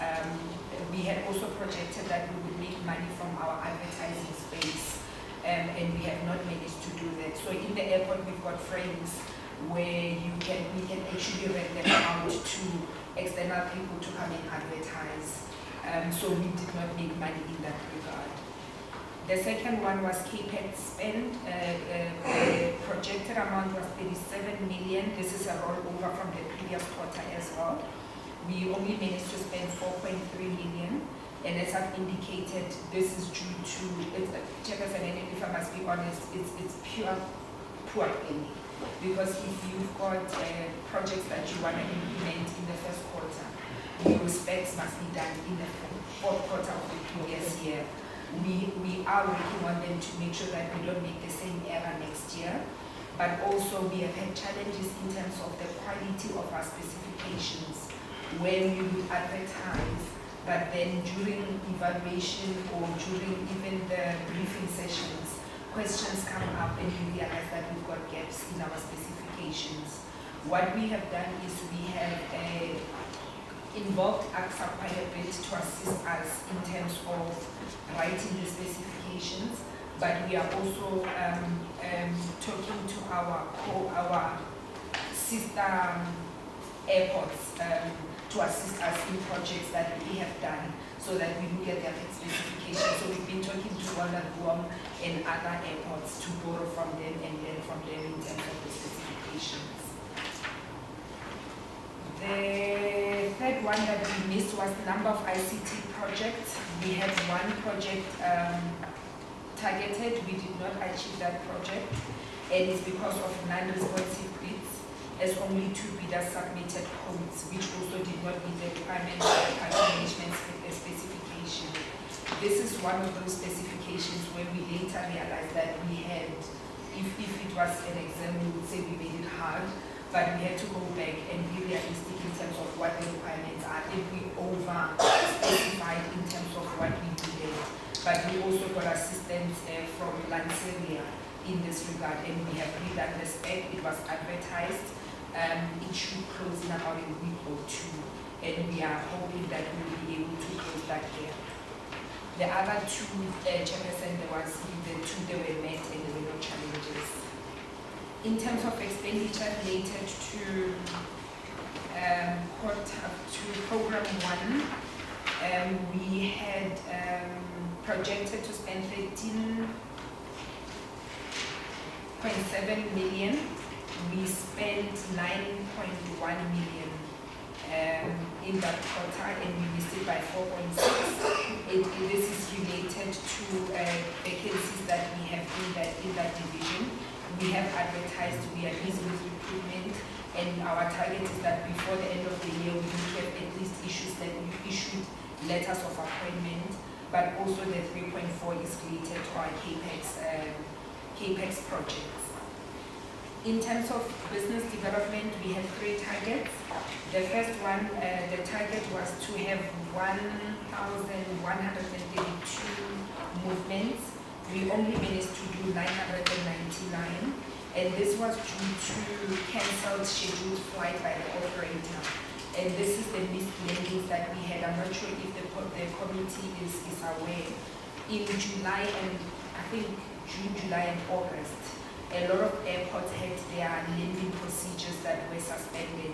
we had also projected that we would make money from our advertising space, and we have not managed to do that. So in the airport, we've got frames where we can actually rent them out to external people to come and advertise. So we did not make money in that regard. The second one was CAPEX spend. The projected amount was 37 million. This is a rollover from the previous quarter as well. We only managed to spend 4.3 million. And as I've indicated, this is due to, Chairperson, and if I must be honest, it's pure poor planning. Because if you've got projects that you want to implement in the first quarter, your specs must be done in the fourth quarter of the previous year. We are working on them to make sure that we don't make the same error next year. But also we have had challenges in terms of the quality of our specifications when we would advertise, but then during evaluation or during even the briefing sessions, questions come up and we realize that we've got gaps in our specifications. What we have done is we have involved AXA quite a bit to assist us in terms of writing the specifications, but we are also talking to our sister airports to assist us in projects that we have done so that we look at their specifications. So we've been talking to Guam and other airports to borrow from them and learn from them in terms of the specifications. The third one that we missed was the number of ICT projects. We had one project targeted. We did not achieve that project, and it's because of non-responsive bids, as only 2 bidders submitted codes, which also did not meet the requirements of the country management specification. This is one of those specifications where we later realized that we had, if it was an exam, we would say we made it hard, but we had to go back and be realistic in terms of what the requirements are. If we over-specified in terms of what we needed, but we also got assistance from Lanceria in this regard, and we have redone the spec. It was advertised. It should close in about a week or 2, and we are hoping that we will be able to close that year. The other 2, Chairperson, there was the 2 that were met and there were no challenges. In terms of expenditure related to program 1, we had projected to spend 13.7 million. We spent 9.1 million in that quarter, and we missed it by 4.6. This is related to vacancies that we have in that division. We have advertised, we are busy with recruitment, and our target is that before the end of the year we will have at least issued letters of appointment, but also the 3.4 is related to our CAPEX projects. In terms of business development, we had 3 targets. The first one, the target was to have 1,132 movements. We only managed to do 999, and this was due to cancelled scheduled flight by the operator. And this is the missed landings that we had. I'm not sure if the committee is aware. In July and I think June, July and August, a lot of airports had their landing procedures that were suspended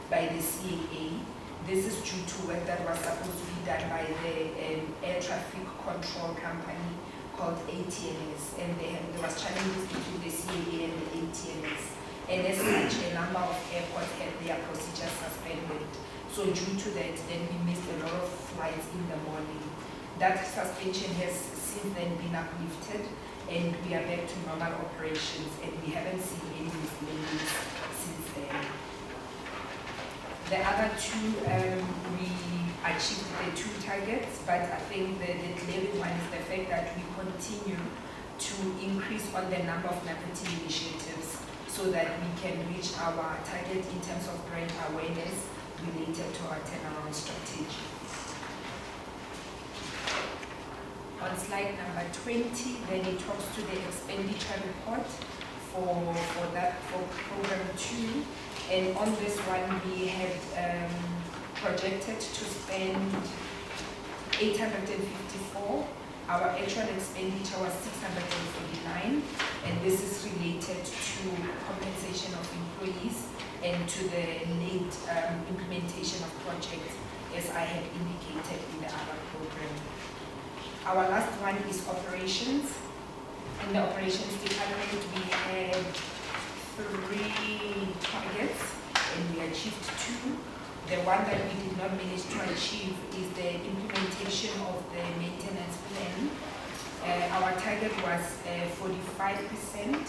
by the CAA. This is due to work that was supposed to be done by the air traffic control company called ATNS, and there was challenges between the CAA and the ATNS. And as such, a number of airports had their procedures suspended. So due to that, then we missed a lot of flights in the morning. That suspension has since then been uplifted, and we are back to normal operations, and we haven't seen any miscellaneous since then. The other two, we achieved the 2 targets, but I think the glaring one is the fact that we continue to increase on the number of marketing initiatives so that we can reach our target in terms of brand awareness related to our turnaround strategy. On slide number 20, then it talks to the expenditure report for program 2. And on this one, we had projected to spend 854. Our actual expenditure was 649, and this is related to compensation of employees and to the late implementation of projects, as I had indicated in the other program. Our last one is operations. In the operations department, we had 3 targets, and we achieved 2. The one that we did not manage to achieve is the implementation of the maintenance plan. Our target was 45%.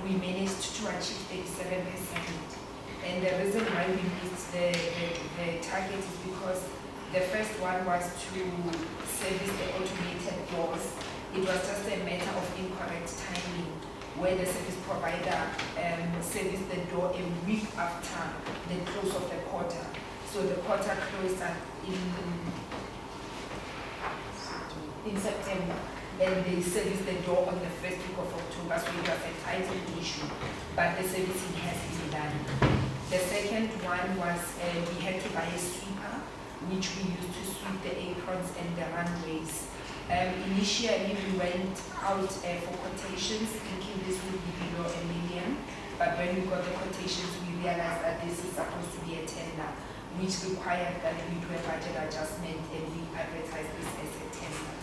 We managed to achieve 37%. And the reason why we missed the target is because the first one was to service the automated doors. It was just a matter of incorrect timing, where the service provider serviced the door a week after the close of the quarter. So the quarter closed in September, and they serviced the door on the 1st week of October, so it was a timing issue, but the servicing has been done. The second one was we had to buy a sweeper, which we used to sweep the aprons and the runways. Initially, we went out for quotations, thinking this would be below $1 million, but when we got the quotations, we realized that this is supposed to be a tender, which required that we do a budget adjustment and we advertise this as a tender.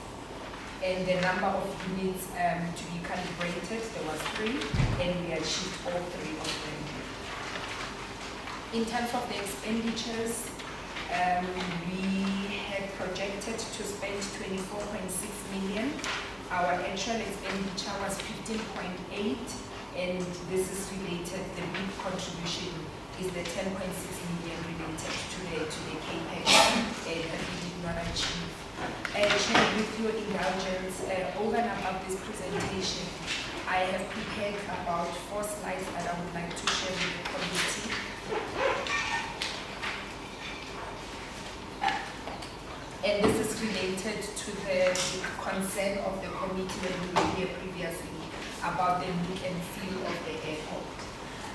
And the number of units to be calibrated, there was 3, and we achieved all 3 of them. In terms of the expenditures, we had projected to spend 24.6 million. Our actual expenditure was 15.8, and this is related, the big contribution is the 10.6 million related to the CAPEX that we did not achieve. Chair, with your indulgence, over and above this presentation, I have prepared about 4 slides that I would like to share with the committee. And this is related to the concern of the committee when we were here previously about the look and feel of the airport.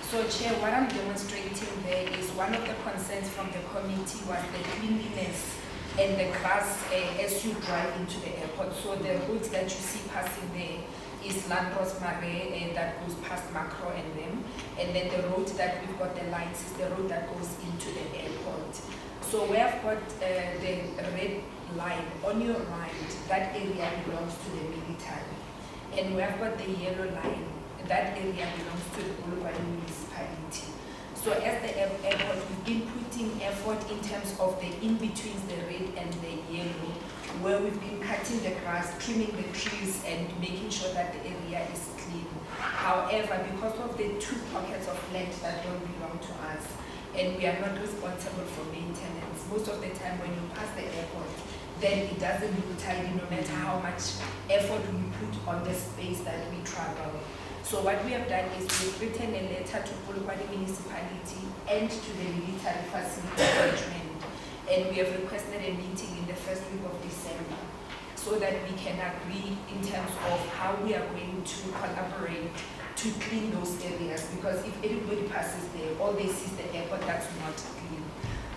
So, Chair, what I'm demonstrating there is one of the concerns from the committee was the cleanliness and the grass as you drive into the airport. So the route that you see passing there is Landros Mare that goes past Macro and them. And then the road that we've got the lights is the road that goes into the airport. So we have got the red line on your right, that area belongs to the military. And we have got the yellow line, that area belongs to the Polokwane municipality. So as the airport, we've been putting effort in terms of the in-betweens, the red and the yellow, where we've been cutting the grass, trimming the trees, and making sure that the area is clean. However, because of the 2 pockets of land that don't belong to us, and we are not responsible for maintenance, most of the time when you pass the airport, then it doesn't look tidy no matter how much effort we put on the space that we travel. So what we have done is we've written a letter to Polokwane municipality and to the military facility management, and we have requested a meeting in the 1st week of December so that we can agree in terms of how we are going to collaborate to clean those areas, because if anybody passes there, all they see is the airport that's not clean.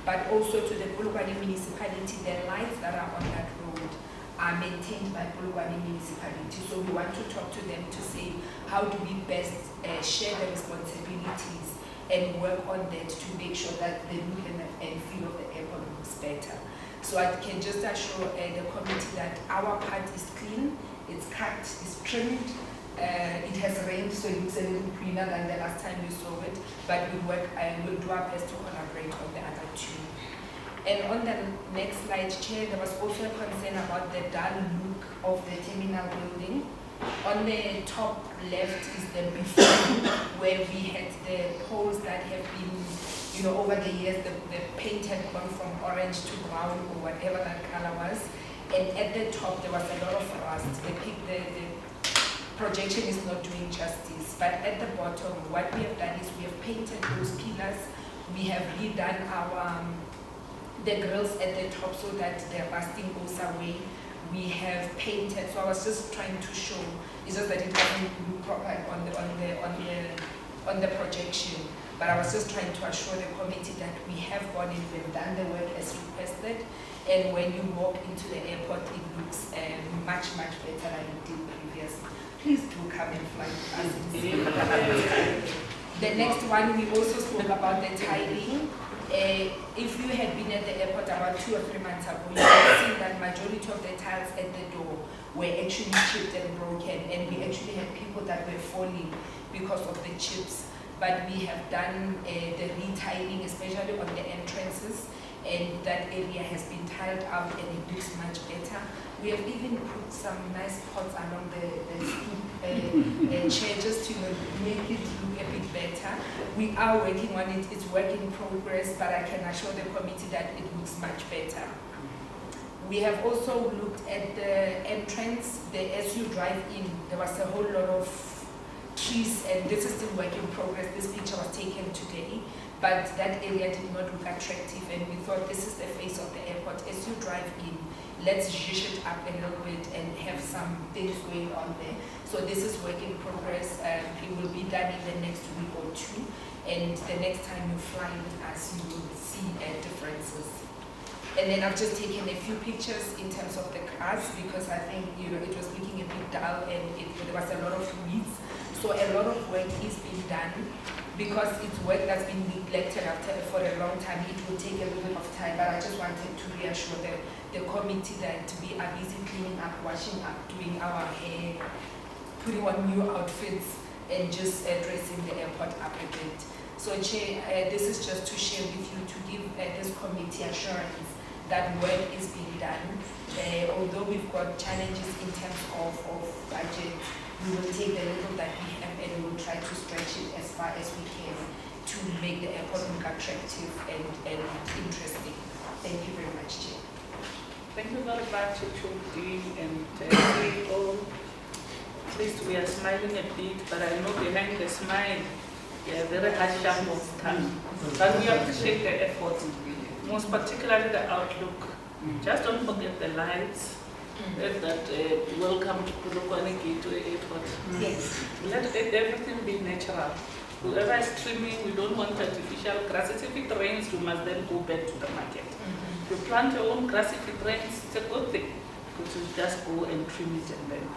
But also to the Polokwane municipality, the lights that are on that road are maintained by Polokwane municipality. So we want to talk to them to say, how do we best share the responsibilities and work on that to make sure that the look and feel of the airport looks better. So I can just assure the committee that our part is clean, it's cut, it's trimmed, it has rained, so it looks a little greener than the last time we saw it, but we'll do our best to collaborate on the other 2. And on the next slide, Chair, there was also a concern about the dull look of the terminal building. On the top left is the before, where we had the poles that have been, over the years, the paint had gone from orange to brown or whatever that color was. And at the top, there was a lot of rust. The projection is not doing justice. But at the bottom, what we have done is we have painted those pillars. We have redone the grills at the top so that the rusting goes away. We have painted, so I was just trying to show, it's just that it doesn't look proper on the projection. But I was just trying to assure the committee that we have gone in and done the work as requested. And when you walk into the airport, it looks much, much better than it did previously. Please do come and fly with us. The next one, we also spoke about the tiling. If you had been at the airport about 2 or 3 months ago, you would see that majority of the tiles at the door were actually chipped and broken, and we actually had people that were falling because of the chips. But we have done the retiling, especially on the entrances, and that area has been tiled out and it looks much better. We have even put some nice pots along the chair just to make it look a bit better. We are working on it, it's work in progress, but I can assure the committee that it looks much better. We have also looked at the entrance, as you drive in, there was a whole lot of trees, and this is still work in progress. This picture was taken today, but that area did not look attractive, and we thought this is the face of the airport. As you drive in, let's zhuzh it up a little bit and have some things going on there. So this is work in progress. It will be done in the next week or 2, and the next time you fly with us, you will see differences. And then I've just taken a few pictures in terms of the grass, because I think it was looking a bit dull and there was a lot of weeds. So a lot of work is being done, because it's work that's been neglected for a long time. It will take a little bit of time, but I just wanted to reassure the committee that we are busy cleaning up, washing up, doing our hair, putting on new outfits, and just dressing the airport up a bit. So Chair, this is just to share with you, to give this committee assurance that work is being done. Although we've got challenges in terms of budget, we will take the little that we have and we will try to stretch it as far as we can to make the airport look attractive and interesting. Thank you very much, Chair. Thank you very much, Chudi and CEO. At least we are smiling a bit, but I know behind the smile, very hard shambles coming. But we appreciate the effort, most particularly the outlook. Just don't forget the lights. That welcome to Kulukwane Gateway Airport. Yes. Let everything be natural. Whoever is trimming, we don't want artificial grasses. If it rains, you must then go back to the market. You plant your own grass, if it rains, it's a good thing. Because you just go and trim it, and then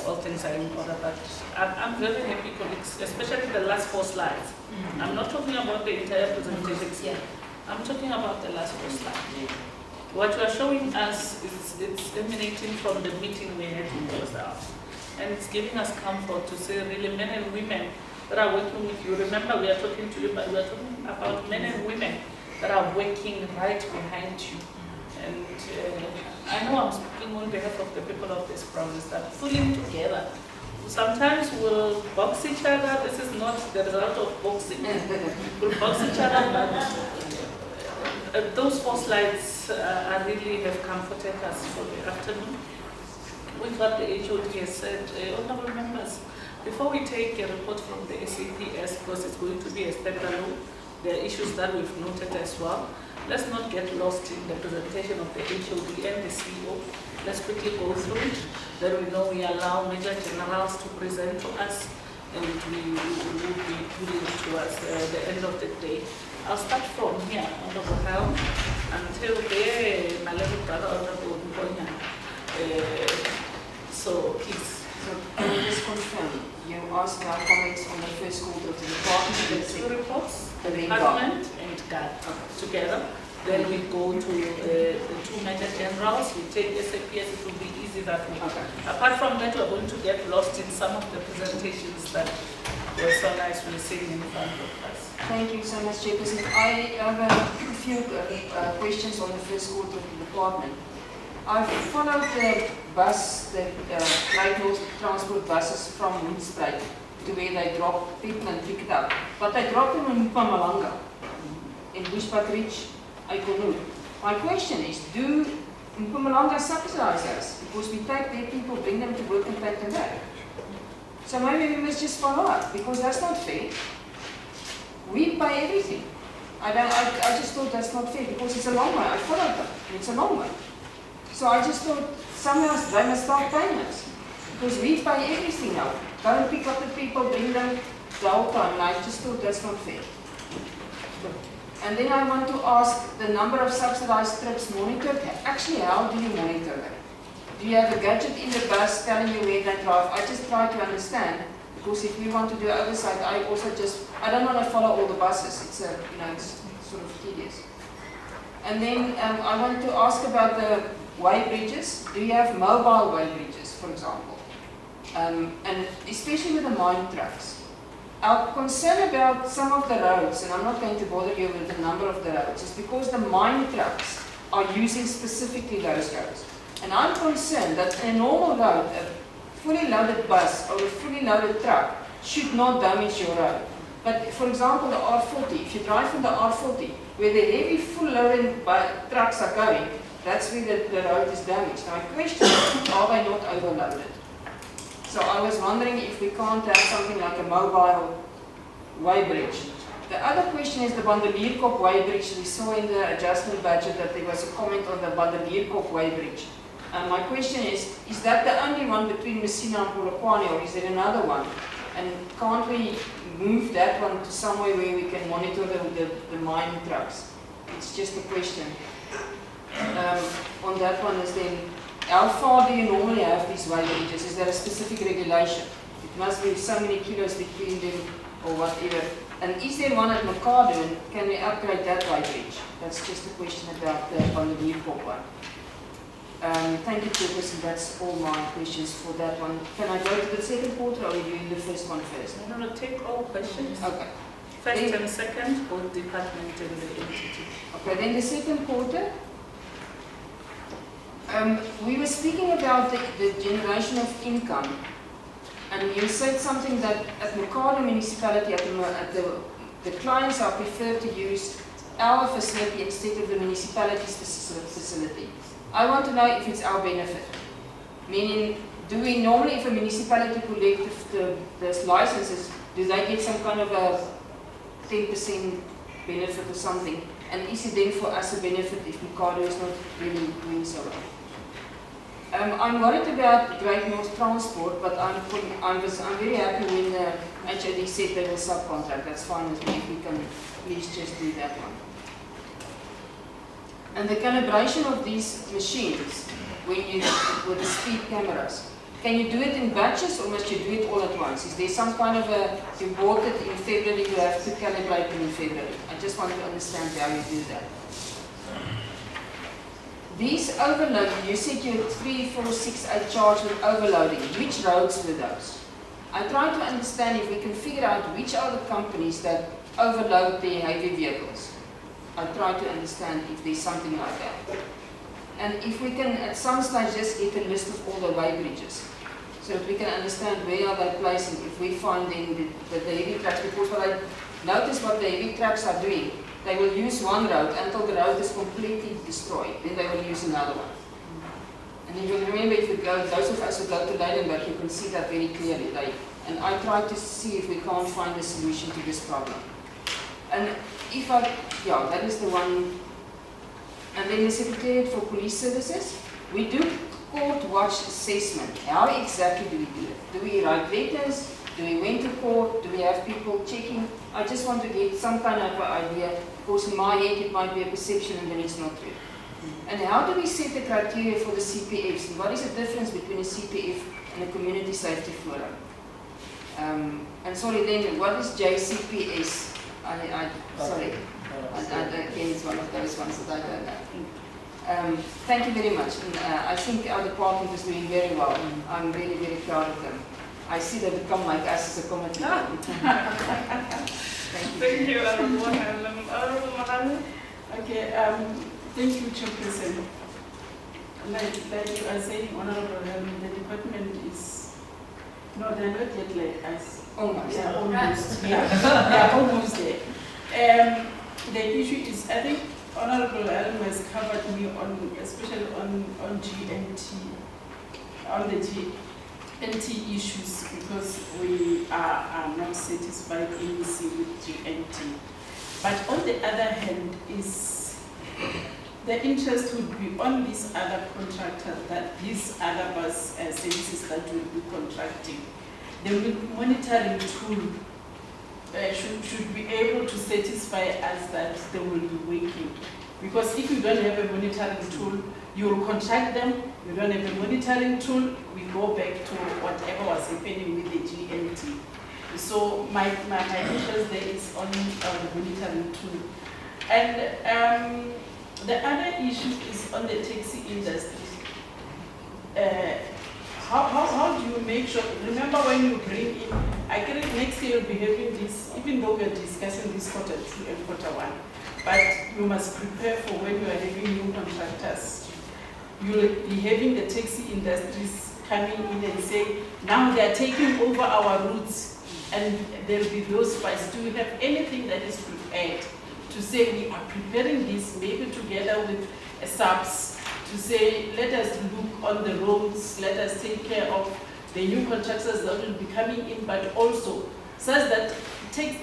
all things are in order. But I'm very happy, colleagues, especially the last 4 slides. I'm not talking about the entire presentation. I'm talking about the last 4 slides. What you are showing us is it's emanating from the meeting we had in Brazil. And it's giving us comfort to say really men and women that are working with you. Remember, we are talking to you, but we are talking about men and women that are working right behind you. And I know I'm speaking on behalf of the people of this province, that pulling together. Sometimes we'll box each other. This is not the result of boxing. We'll box each other, but those 4 slides really have comforted us for the afternoon. With what the HOD has said, honorable members, before we take a report from the SAPS, because it's going to be a standalone, there are issues that we've noted as well. Let's not get lost in the presentation of the HOD and the CEO. Let's quickly go through it. Then we know we allow Major Generals to present to us, and we will be putting it towards the end of the day. I'll start from here, Honorable Helm, until there, my little brother, Honorable Mponya. So please. So can you just confirm, you asked our comments on the first call of the department? The 2 reports, the Department and GAAL together. Then we go to the 2 Major Generals, we take SAPS, it will be easy that way. Apart from that, we're going to get lost in some of the presentations that were so nicely seen in front of us. Thank you so much, Chairperson. I have a few few questions on the first quarter of the department. I've followed the bus, the Great North Transport buses from Hoedspruit to where they drop people and pick it up. But they drop them in Mpumalanga, in Bushbuck Ridge, Eikonoor. My question is, do Mpumalanga subsidize us? Because we take their people, bring them to work and take them back. So maybe we must just follow up, because that's not fair. We pay everything. I just thought that's not fair, because it's a long way. I followed them, and it's a long way. So I just thought somehow they must start paying us, because we pay everything now. Go and pick up the people, bring them the whole time, and I just thought that's not fair. And then I want to ask the number of subsidized trips monitored. Actually, how do you monitor them? Do you have a gadget in the bus telling you where they drive? I just try to understand, because if we want to do oversight, I don't want to follow all the buses. It's it's sort of tedious. And then I want to ask about the way bridges. Do you have mobile way bridges, for example? And especially with the mine trucks. Our concern about some of the roads, and I'm not going to bother you with the number of the roads, is because the mine trucks are using specifically those roads. And I'm concerned that a normal road, a fully loaded bus or a fully loaded truck should not damage your road. But for example, the R40, if you drive from the R40, where the heavy full loaded trucks are going, that's where the road is damaged. Now, my question is, are they not overloaded? So I was wondering if we can't have something like a mobile way bridge. The other question is the Bandelierkop way bridge. We saw in the adjustment budget that there was a comment on the Bandelierkop way bridge. My question is that the only one between Messina and Polokwane, or is there another one? And can't we move that one to somewhere where we can monitor the mine trucks? It's just a question. On that one is then, how far do you normally have these way bridges? Is there a specific regulation? It must be so many kilos between them or whatever. And is there one at Mercado, and can we upgrade that way bridge? That's just a question about the Bandelierkop one. Thank you, Chairperson. That's all my questions for that one. Can I go to the second quarter, or are we doing the first one first? No, take all questions. Okay. First and second, both department and the entity. Okay, then the second quarter. We were speaking about the generation of income, and you said something that at Mercado municipality, the clients are preferred to use our facility instead of the municipality's facility. I want to know if it's our benefit. Meaning, do we normally, if a municipality collects the licenses, do they get some kind of a 10% benefit or something? And is it then for us a benefit if Mercado is not really doing so well? I'm worried about Great North Transport, but I'm very happy when the HOD said they will subcontract. That's fine with me if we can please just do that one. And the calibration of these machines, with the speed cameras, can you do it in batches or must you do it all at once? Is there some kind of you bought it in February, you have to calibrate them in February? I just want to understand how you do that. These overloading, you said you had 3, 4, 6, 8 charged with overloading. Which roads were those? I try to understand if we can figure out which are the companies that overload their heavy vehicles. I try to understand if there's something like that. And if we can at some stage just get a list of all the way bridges, so that we can understand where are they placing if we find then the heavy trucks, because what I notice what the heavy trucks are doing, they will use one road until the road is completely destroyed, then they will use another one. And if you remember, if you go, those of us who go to Leidenburg, you can see that very clearly. And I try to see if we can't find a solution to this problem. And that is the one. And then the Secretariat for Police Services, we do court watch assessment. How exactly do we do it? Do we write letters? Do we went to court? Do we have people checking? I just want to get some kind of idea, because in my head it might be a perception and then it's not true. And how do we set the criteria for the CPFs? And what is the difference between a CPF and a Community Safety Forum? And sorry, then what is JCPS? Sorry. Again, it's one of those ones that I don't know. Thank you very much. And, I think our department is doing very well. I'm really, very proud of them. I see they become like us as a committee. Thank you, Honorable Mahalo. Okay, thank you, Chairperson. Like you are saying, Honorable, the department is, no, they're not yet like us. Almost. They are almost, yeah, they are almost there. The issue is, I think Honorable Alan has covered me on, especially on GNT, on the GNT issues, because we are not satisfied with GNT. But on the other hand, is the interest would be on these other contractors, that these other bus services that will be contracting. The monitoring tool should be able to satisfy us that they will be working. Because if you don't have a monitoring tool, you will contract them. You don't have a monitoring tool, we go back to whatever was happening with the GNT. So my interest there is on the monitoring tool. And the other issue is on the taxi industry. How do you make sure, remember when you bring in, I get it next year you'll be having this, even though we're discussing this quarter 2 and quarter 1, but you must prepare for when you are having new contractors. You'll be having the taxi industries coming in and say, now they are taking over our routes, and there'll be those fights. Do you have anything that is prepared to say we are preparing this, maybe together with SAPS, to say let us look on the roads, let us take care of the new contractors that will be coming in, but also says that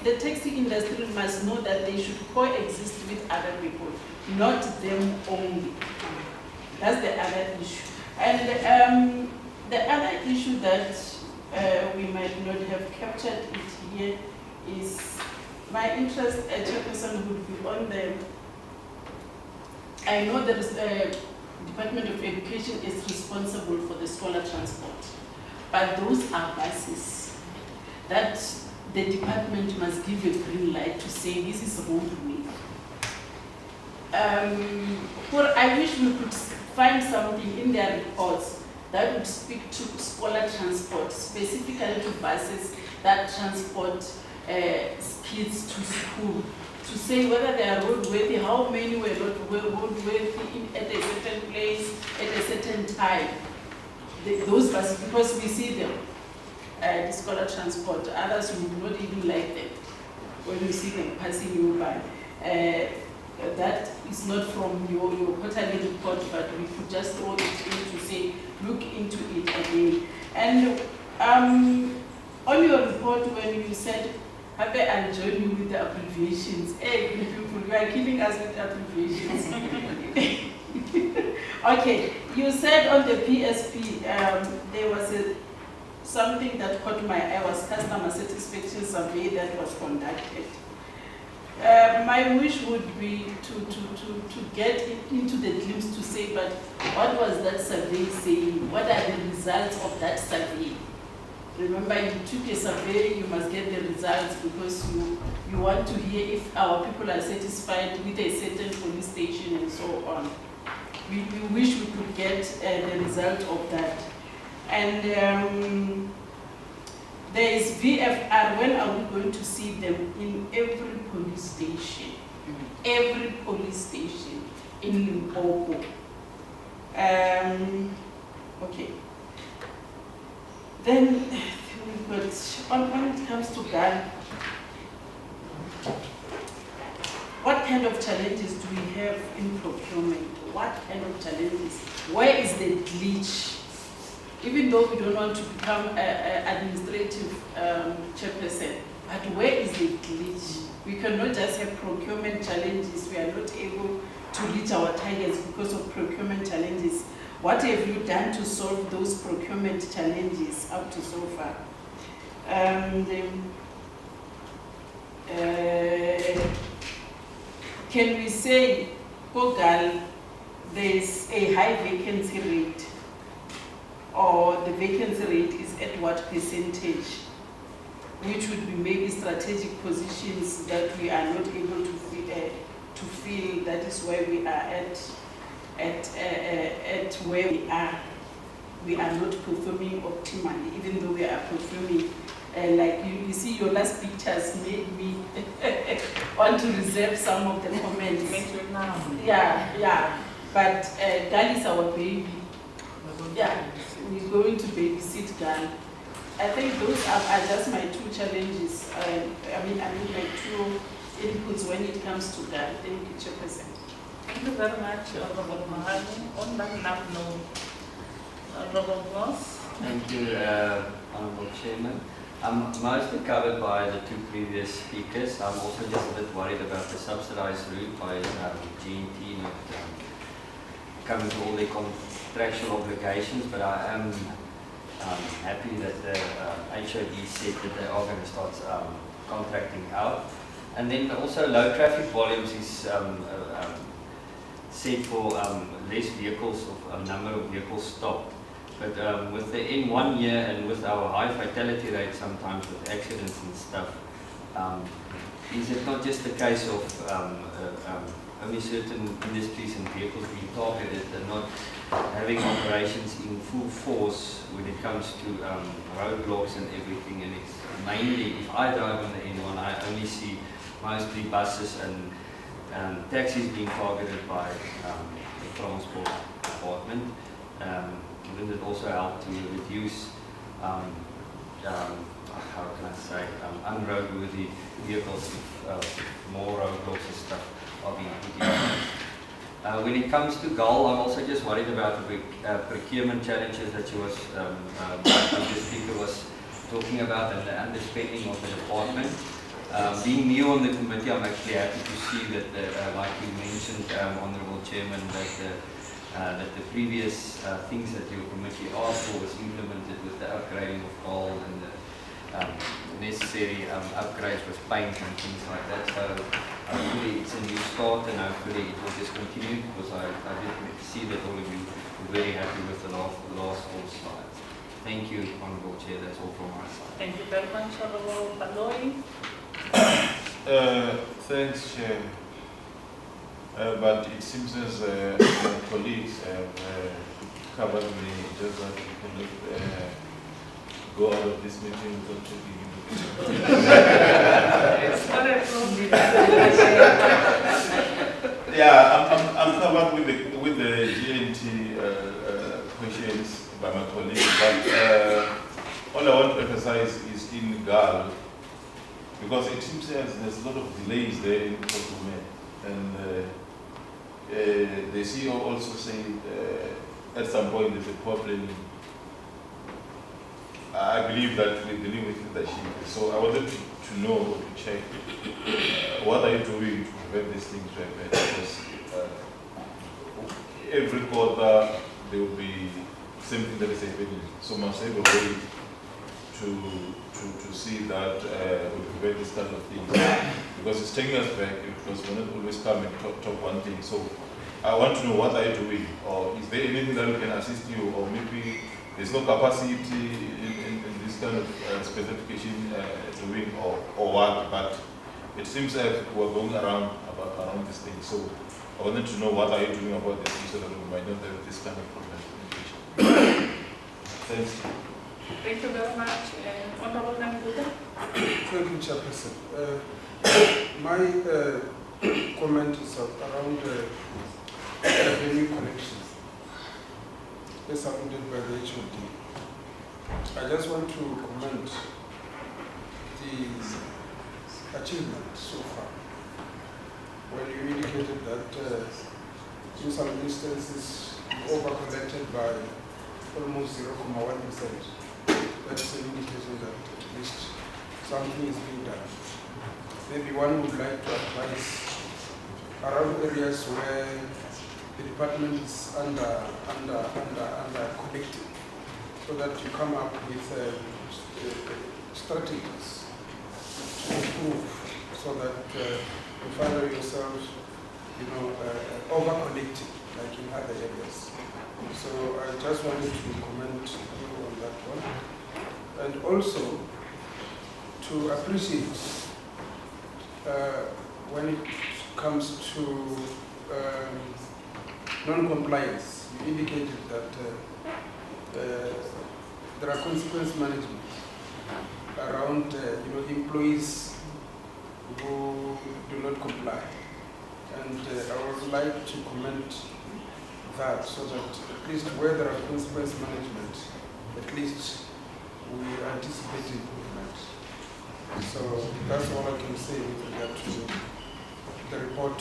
the taxi industry must know that they should coexist with other people, not them only. That's the other issue. And the other issue that we might not have captured it here is my interest, Chairperson, would be on the, I know the Department of Education is responsible for the scholar transport, but those are buses that the department must give a green light to say this is roadway. I wish we could find something in their reports that would speak to scholar transport, specifically to buses that transport kids to school, to say whether they are roadworthy, how many were not roadworthy at a certain place, at a certain time. Those buses, because we see them, the scholar transport, others would not even like them when we see them passing you by. That is not from your quarterly report, but we could just throw it in to say, look into it again. And on your report, when you said, I'll join you with the abbreviations. Hey, people, you are killing us with abbreviations. Okay, you said on the PSP, there was something that caught my eye, was customer satisfaction survey that was conducted. My wish would be to get into the glimpse to say, but what was that survey saying? What are the results of that survey? Remember, you took a survey, you must get the results, because you want to hear if our people are satisfied with a certain police station and so on. We wish we could get the result of that. And there is VFR. When are we going to see them in every police station? Every police station in Limpopo. Okay. Then we've got, when it comes to GAAL, what kind of challenges do we have in procurement? What kind of challenges? Where is the glitch? Even though we don't want to become an administrative chairperson, but where is the glitch? We cannot just have procurement challenges. We are not able to reach our targets because of procurement challenges. What have you done to solve those procurement challenges up to so far? Can we say, for GAAL, there's a high vacancy rate, or the vacancy rate is at what percentage, which would be maybe strategic positions that we are not able to fill? That is why we are at where we are. We are not performing optimally, even though we are performing. Like you see, your last pictures made me want to reserve some of the comments. Yeah. But GAAL is our baby. Yeah, we're going to babysit GAAL. I think those are just my two challenges. I mean my two inputs when it comes to GAAL. Thank you, Chairperson. Thank you very much, Honorable Mahali. On that note, Honorable Moss. Thank you, Honourable Chairman. I'm mostly covered by the two previous speakers. I'm also just a bit worried about the subsidised route by G&T not coming to all their contractual obligations, but I am happy that the HOD said that they are going to start contracting out. And then also low traffic volumes is set for less vehicles, of a number of vehicles stopped. But with the N1 year and with our high fatality rate sometimes with accidents and stuff, is it not just a case of only certain industries and vehicles being targeted and not having operations in full force when it comes to roadblocks and everything? And it's mainly, if I drive on the N1, I only see mostly buses and taxis being targeted by the Transport Department. Wouldn't it also help to reduce, how can I say, unroadworthy vehicles if more roadblocks and stuff are being put in place? When it comes to GAAL, I'm also just worried about the procurement challenges that the speaker was talking about and the underspending of the department. Being new on the committee, I'm actually happy to see that, like you mentioned, Honourable Chairman, that the previous things that your committee asked for was implemented with the upgrading of GAAL and the necessary upgrades with paint and things like that. So hopefully it's a new start and hopefully it will just continue, because I did see that all of you were very happy with the last four slides. Thank you, Honourable Chair. That's all from my side. Thank you very much, Honourable Paloi. Thanks, Chair. But it seems as my colleagues have covered me, just that we cannot go out of this meeting without taking into It's not a problem. Yeah, I'm covered with the G&T questions by my colleagues, but all I want to emphasize is in GAAL, because it seems as there's a lot of delays there in procurement, and the CEO also said at some point there's a problem. I believe that we're dealing with leadership. So I wanted to know, to check, what are you doing to prevent these things to happen? Because every quarter there will be something that is happening. So must have a way to see that we prevent this kind of things. Because it's taking us back, because we're not always come and talk one thing. So I want to know, what are you doing? Or is there anything that we can assist you? Or maybe there's no capacity in this kind of specification doing or what? But it seems like we're going around this thing. So I wanted to know, what are you doing about this so that we might not have this kind of problem in the future. Thanks. Thank you very much. Honourable Nambuda. Thank you, Chairperson. My comment is around revenue collections, as submitted by the HOD. I just want to comment the achievement so far. When you indicated that in some instances over-collected by almost 0.1%, that is an indication that at least something is being done. Maybe one would like to advise around areas where the department is under collecting, so that you come up with strategies to improve, so that you find yourself, over collecting like in other areas. So I just wanted to comment you on that one, and also to appreciate when it comes to non-compliance. You indicated that there are consequence management around employees who do not comply. And I would like to comment that so that at least where there are consequence management, at least we anticipate improvement. So that's all I can say with regard to the report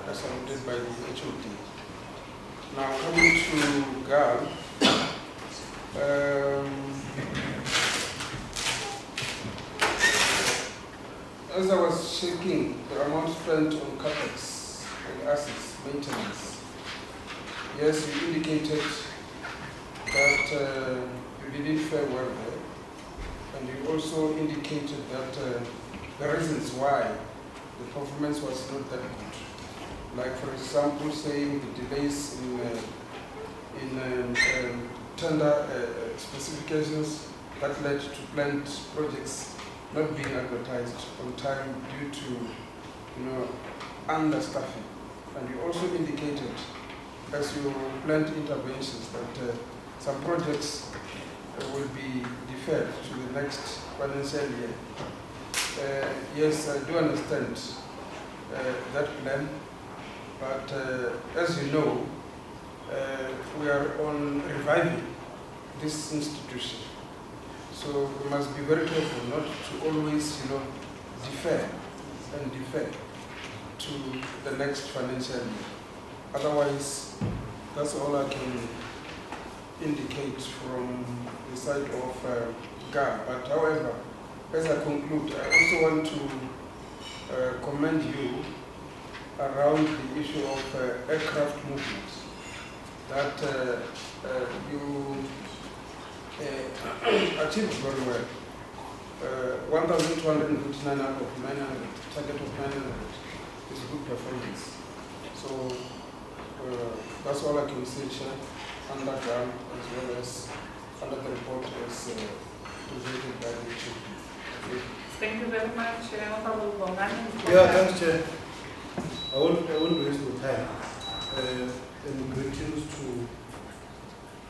as submitted by the HOD. Now coming to GAAL, as I was checking the amount spent on capex and assets maintenance, yes, you indicated that you didn't fare well there, and you also indicated that the reasons why the performance was not that good. Like for example, saying the delays in tender specifications that led to planned projects not being advertised on time due to, understaffing. And you also indicated, as you planned interventions, that some projects will be deferred to the next financial year. Yes, I do understand that plan, but as you know, we are on reviving this institution. So we must be very careful not to always, defer and defer to the next financial year. Otherwise, that's all I can indicate from the side of GAAL. But however, as I conclude, I also want to commend you around the issue of aircraft movement, that you achieved very well. 1,259 out of 900, target of 900 is a good performance. So that's all I can say, Chair, under GAAL as well as under the report as presented by the Chief. Thank you very much, Honorable Bongani. Yeah, thanks, Chair. I won't waste your time. And greetings to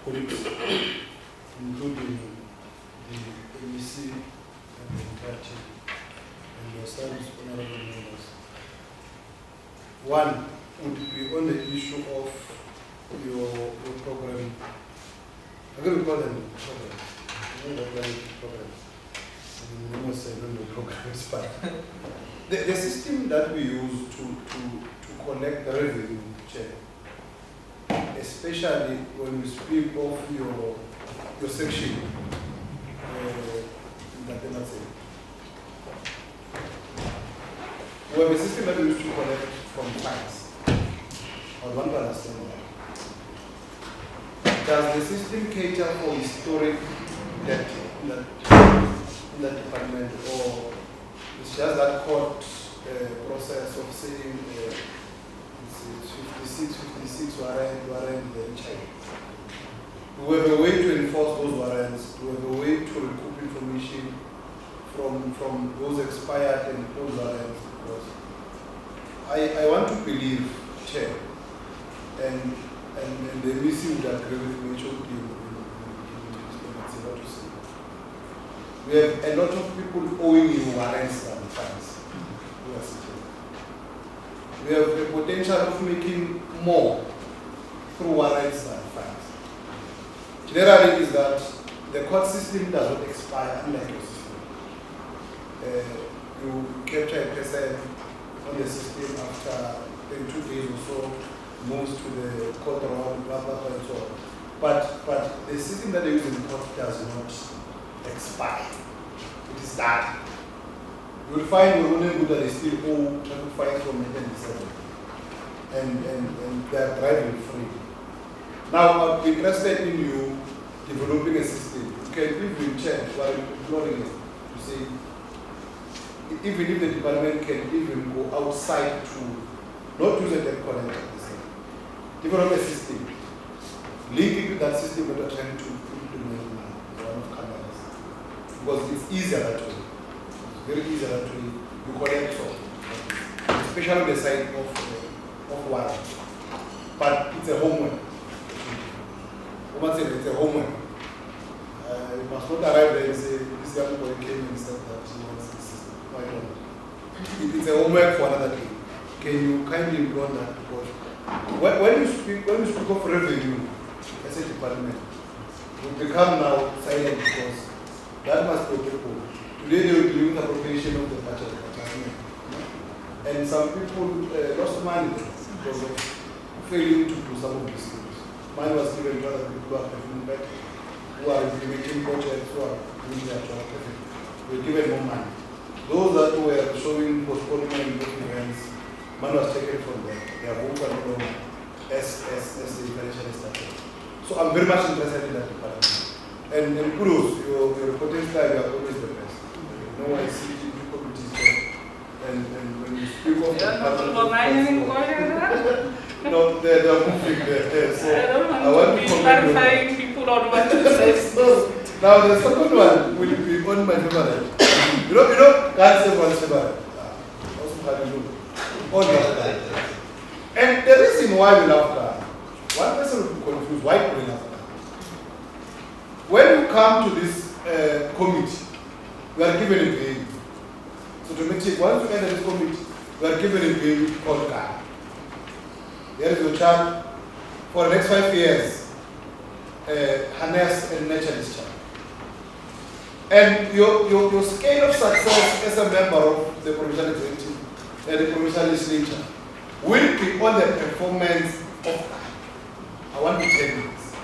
colleagues, including the MEC and the entire team, and your service, honorable members. One would be on the issue of your program. I'm going to call them programs. I don't know programs. I almost say no programs, but the system that we use to collect the revenue, Chair, especially when we speak of your section, we have a system that we use to collect from fines. I want to understand that. Does the system cater for historic debt in that department, or it's just that court process of saying 56 warrant, then check? Do we have a way to enforce those warrants? Do we have a way to recoup information from those expired and closed warrants? Because I want to believe, Chair, and the missing would agree with me, should be what to say. We have a lot of people owing you warrants and fines. We have the potential of making more through warrants than fines. Generally, is that the court system does not expire unlike your system. You capture a person on the system after 2 days or so, moves to the court round, blah, blah, blah, and so on. But the system that they use in the court does not expire. It is done. You will find Moroni Buddha is still owe traffic fines from 1997. And they are driving free. Now, I'm interested in you developing a system. You can even change while exploring it. You see, even if the department can even go outside to not use a debt collector, develop a system. Link it to that system that we're trying to implement now, one of cameras. Because it's easier that way. It's very easy that way. You collect from, especially on the side of warrant. But it's a homework. It's a homework. You must not arrive there and say, this young boy came and said that he wants this system. Why not? It's a homework for another day. Can you kindly ignore that? Because when you speak of revenue as a department, we become now silent because that must be people. Today they will deal with appropriation of the budget adjustment. And some people lost money because of failing to do some of these things. Money was given to other people who are performing better, who are implementing projects, who are doing their job perfectly. We were given more money. Those that were showing postponement of events, money was taken from them. Their votes are no longer as the financial started. So I'm very much interested in that department. And kudos, your reporting style, you are always the best. You know, I see the committees there. And when you speak of the no, they are moving there. So I want to clarifying people on what to say. Now the second one will be on my favorite. You know, God said one's favorite. Also, how do you know? On the and the reason why we love God, one person will be confused. Why do we love God? When you come to this committee, we are given a name. So to make it, once you enter this committee, we are given a name called God. There is your child for the next 5 years, harness and nurture this child. And your scale of success as a member of the provincial executive and the provincial legislature will be on the performance of God. I want to tell you this.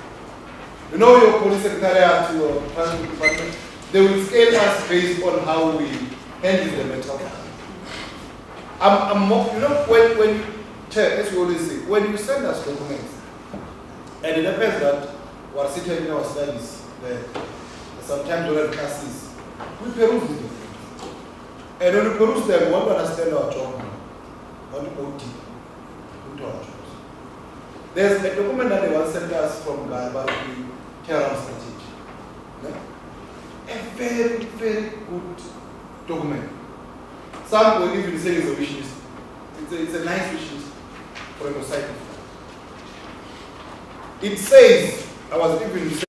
You know your police secretariat, your transport department, they will scale us based on how we handle the mental health. I'm more, you know, when you, as we always say, when you send us documents, and it happens that we are sitting in our studies, sometimes we have classes, we peruse the documents. And when we peruse them, we want to understand our job now. We want to go deep into our jobs. There's a document that they once sent us from GAAL about the terror strategy. Yeah? A very, very good document. Some will even say it's a wish list. It's a nice wish list for a society. It says, I was even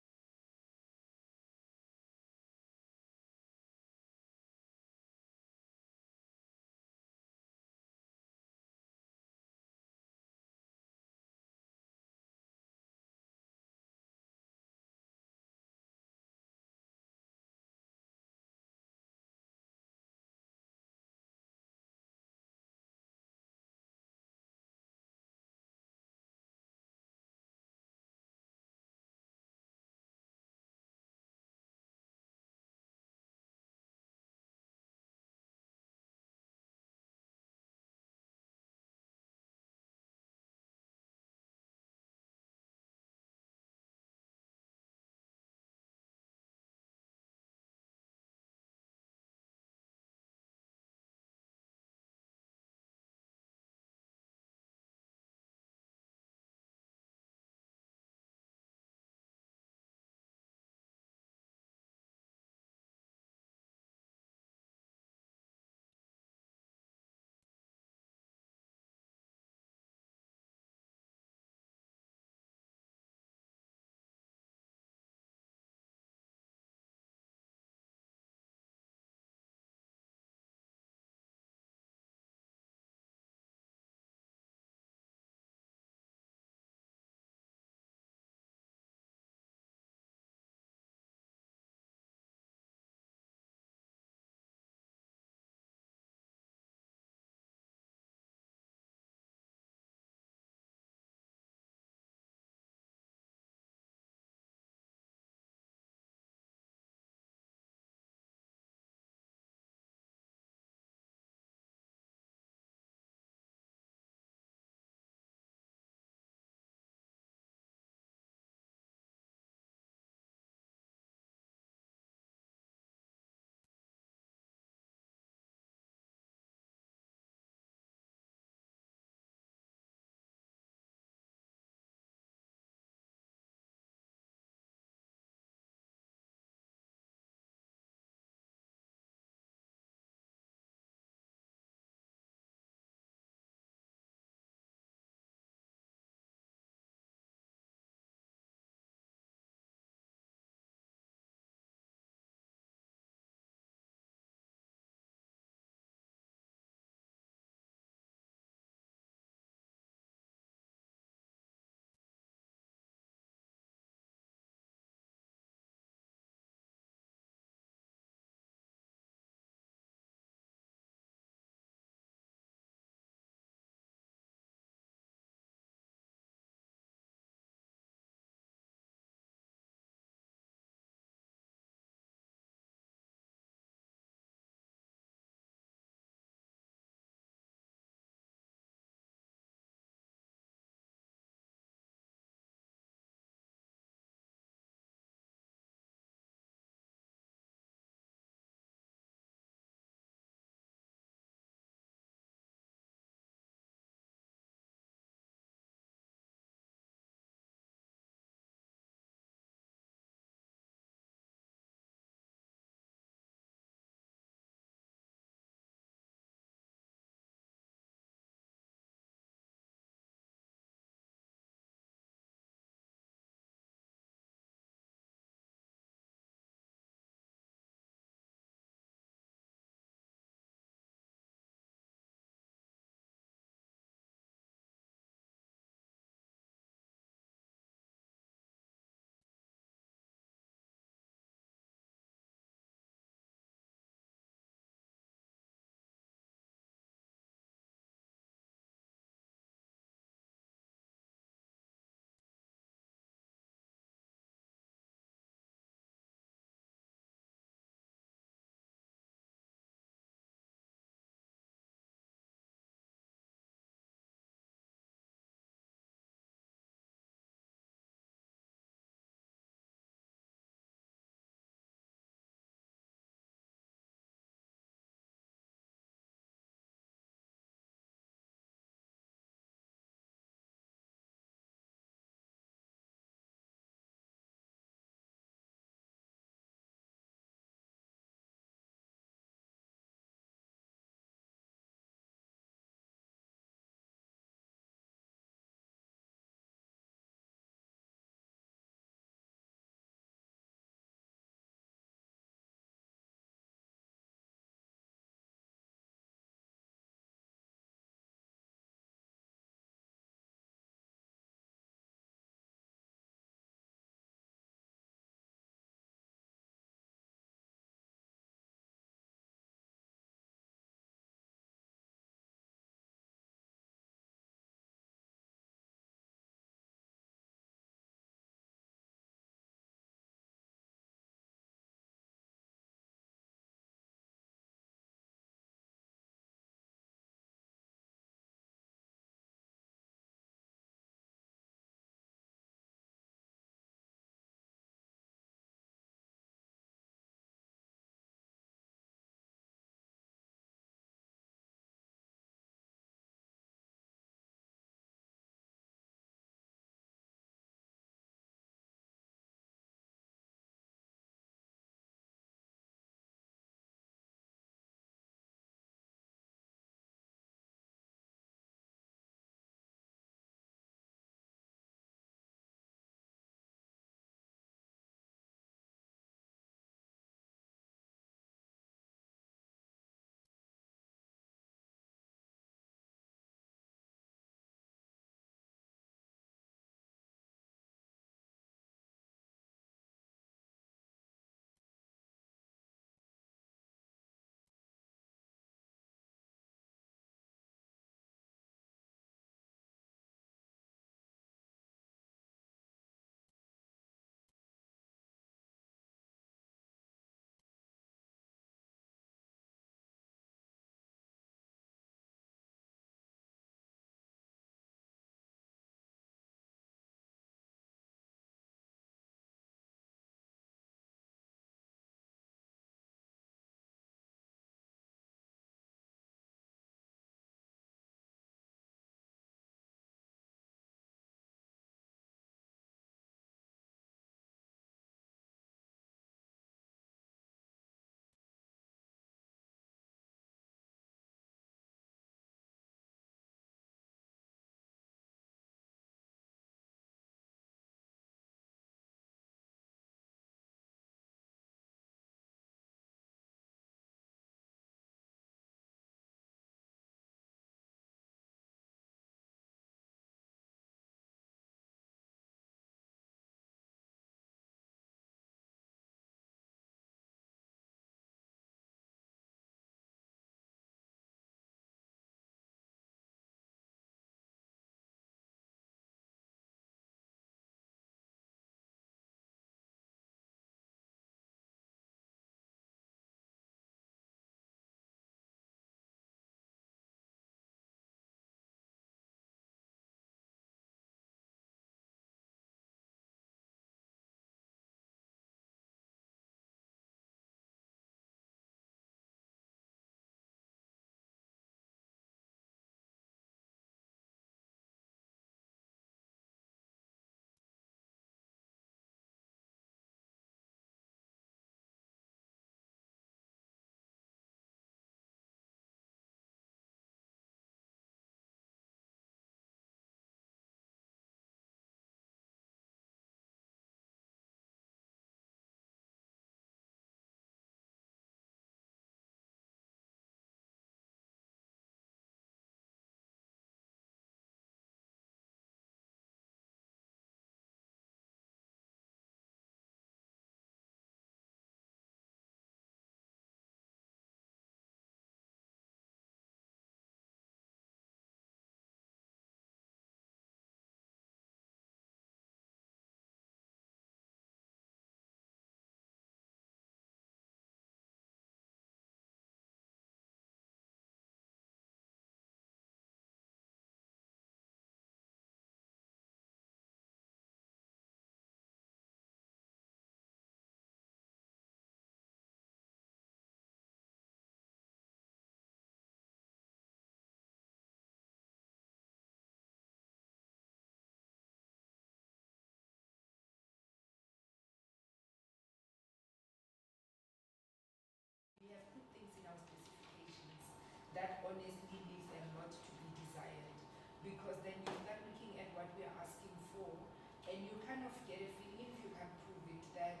And you kind of get a feeling, if you can prove it, that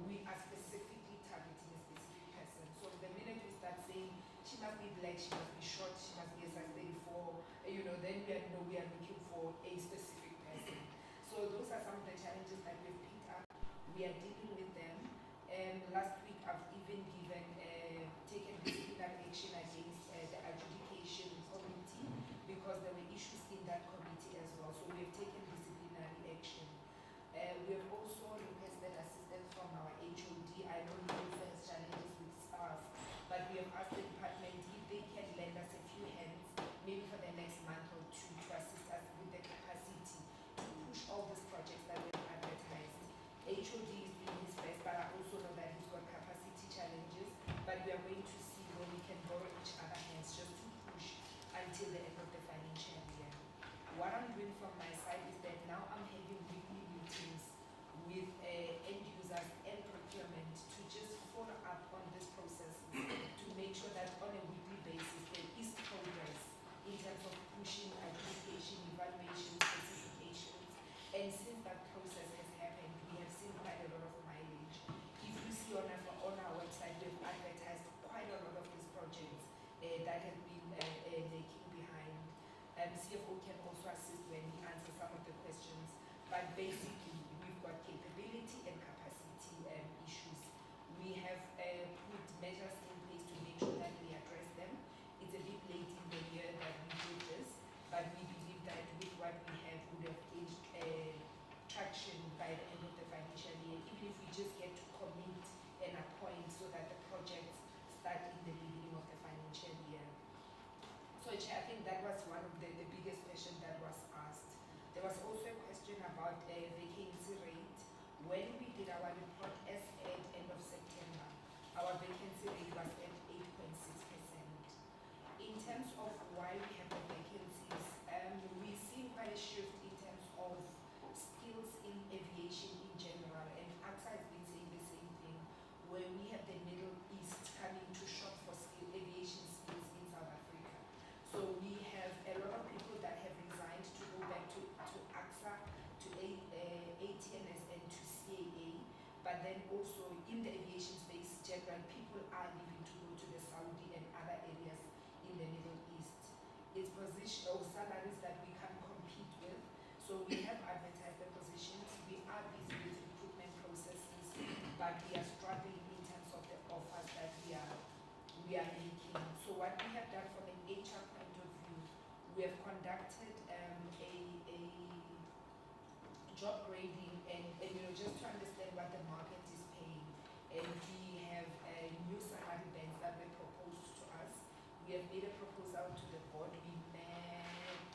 we are specifically targeting a specific person. So the minute we start saying, she must be black, she must be short, she must be a size 34, then we are looking for a specific person. So those are some of the challenges that we've picked up. We are dealing with them. Last week, I've even taken disciplinary action against the adjudication committee because there were issues in that committee as well. So we have taken disciplinary action. We have also requested assistance from our HOD. I know he also has challenges with staff, but we have asked the department if they can lend us a few hands, maybe for the next month or two, to assist us with the capacity to push all these projects that we have advertised. HOD is doing his best, but I also know that he's got capacity challenges, but we are going to see where we can borrow each other hands just to push until the end of the financial year. What I'm doing from my side is that now I'm having weekly meetings with end users and procurement to just follow up on this process to make sure that on a weekly basis there is progress in terms of pushing adjudication, evaluation, specifications. And since that process has happened, we have seen quite a lot of mileage. If you see on our website, we've advertised quite a lot of these projects that have been making behind. CFO can also assist when he answers some of the questions. But basically, we've got capability and capacity issues. We have put measures in place to make sure that we address them. It's a bit late in the year that we did this, but we believe that with what we have, we would have gained traction by the end of the financial year, even if we just get to commit and appoint so that the projects start in the beginning of the financial year. So, Chair, I think that was one of the biggest questions that was asked. There was also a question about vacancy rate. When we did our report as at end of September, our vacancy rate was at 8.6%. In terms of why we have the vacancies, we've seen quite a shift in terms of skills in aviation in general, and AXA has been saying the same thing, where we have the Middle East coming to shop for aviation skills in South Africa. So we have a lot of people that have resigned to go back to AXA, to ATNS and to CAA, but then also in the aviation space, general people are leaving to go to the Saudi and other areas in the Middle East. It's position or salaries that we can compete with. So we have advertised the positions. We are busy with recruitment processes, but we are struggling in terms of the offers that we are making. So what we have done from an HR point of view, we have conducted a job grading and just to understand what the market is paying. And we have new salary bands that were proposed to us. We have made a proposal to the board. We met,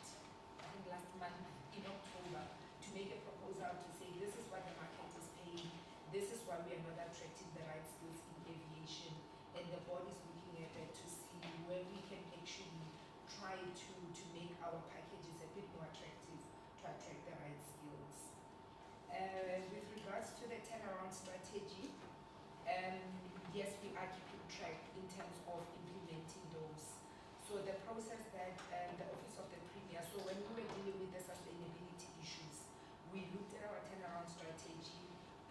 I think last month in October, to make a proposal to say this is what the market is paying, this is why we are not attracting the right skills in aviation, and the board is looking at it to see where we can actually try to make our packages a bit more attractive to attract the right skills. With regards to the turnaround strategy, yes, we are keeping track in terms of implementing those. So the process that the Office of the Premier, so when we were dealing with the sustainability issues, we looked at our turnaround strategy,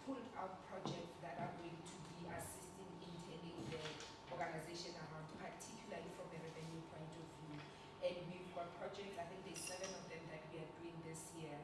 pulled out projects that are going to be assisting in turning the organization around, particularly from a revenue point of view. And we've got projects, I think there's 7 of them that we are doing this year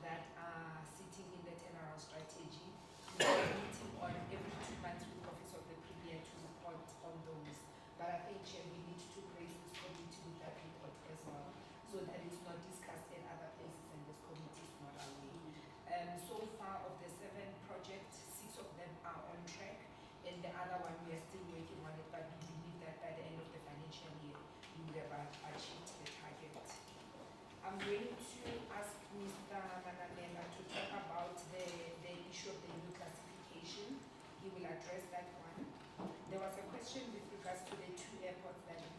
that are sitting in the turnaround strategy. We are meeting on every 2 months with the Office of the Premier to report on those. But I think, Chair, we need to raise this committee with that report as well, so that it's not discussed in other places and this committee is not aware. So far of the 7 projects, 6 of them are on track, and the other one we are still working on it, but we believe that by the end of the financial year, we would have achieved the target. I'm going to ask Mr. Manamela to talk about the issue of the new classification. He will address that one. There was a question with regards to the 2 airports that we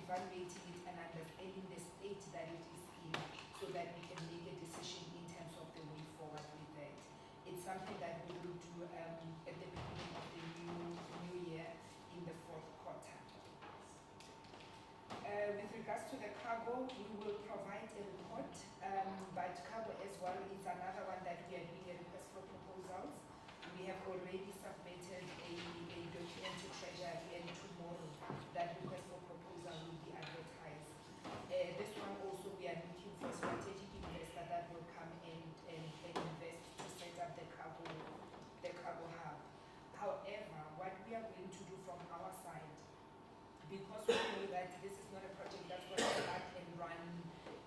evaluating it and understanding the state that it is in, so that we can make a decision in terms of the way forward with that. It's something that we will do at the beginning of the new year in the 4th quarter. With regards to the cargo, we will provide a report, but cargo as well is another one that we are doing a request for proposals. We have already submitted a document to Treasury, and tomorrow that request for proposal will be advertised. This one also, we are looking for strategic investor that will come and invest to set up the cargo hub. However, what we are going to do from our side, because we know that this is not a project that's going to start and run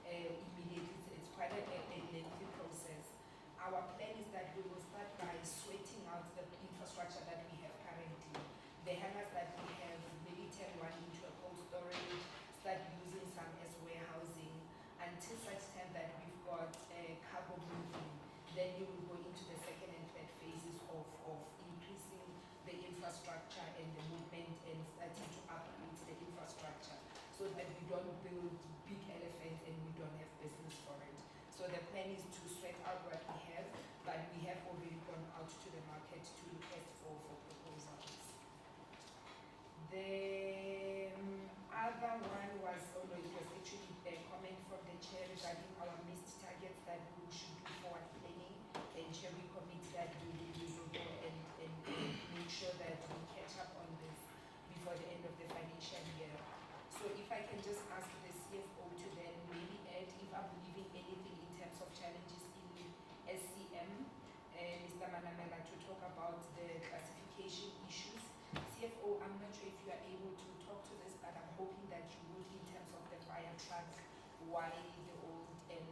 immediately, it's quite a lengthy process. Our plan is that we will start by sweating out the infrastructure that we have currently. The hangars that we have, maybe turn one into a cold storage, start using some as warehousing, until such time that we've got cargo moving. Then you will go into the 2nd and 3rd phases of increasing the infrastructure and the movement and starting to upgrade the infrastructure, so that we don't build big elephants and we don't have business for it. So the plan is to sweat out what we have, but we have already gone out to the market to request for proposals. The other one was, it was actually a comment from the chair regarding our missed targets that we should do forward planning, and chair, we commit that we will go and make sure that we catch up on this before the end of the financial year. So if I can just ask the CFO to then maybe add, if I'm leaving anything in terms of challenges in SCM, Mr. Manamela, to talk about the classification issues. CFO, I'm not sure if you are able to talk to this, but I'm hoping that you would, in terms of the fire trucks, why the old and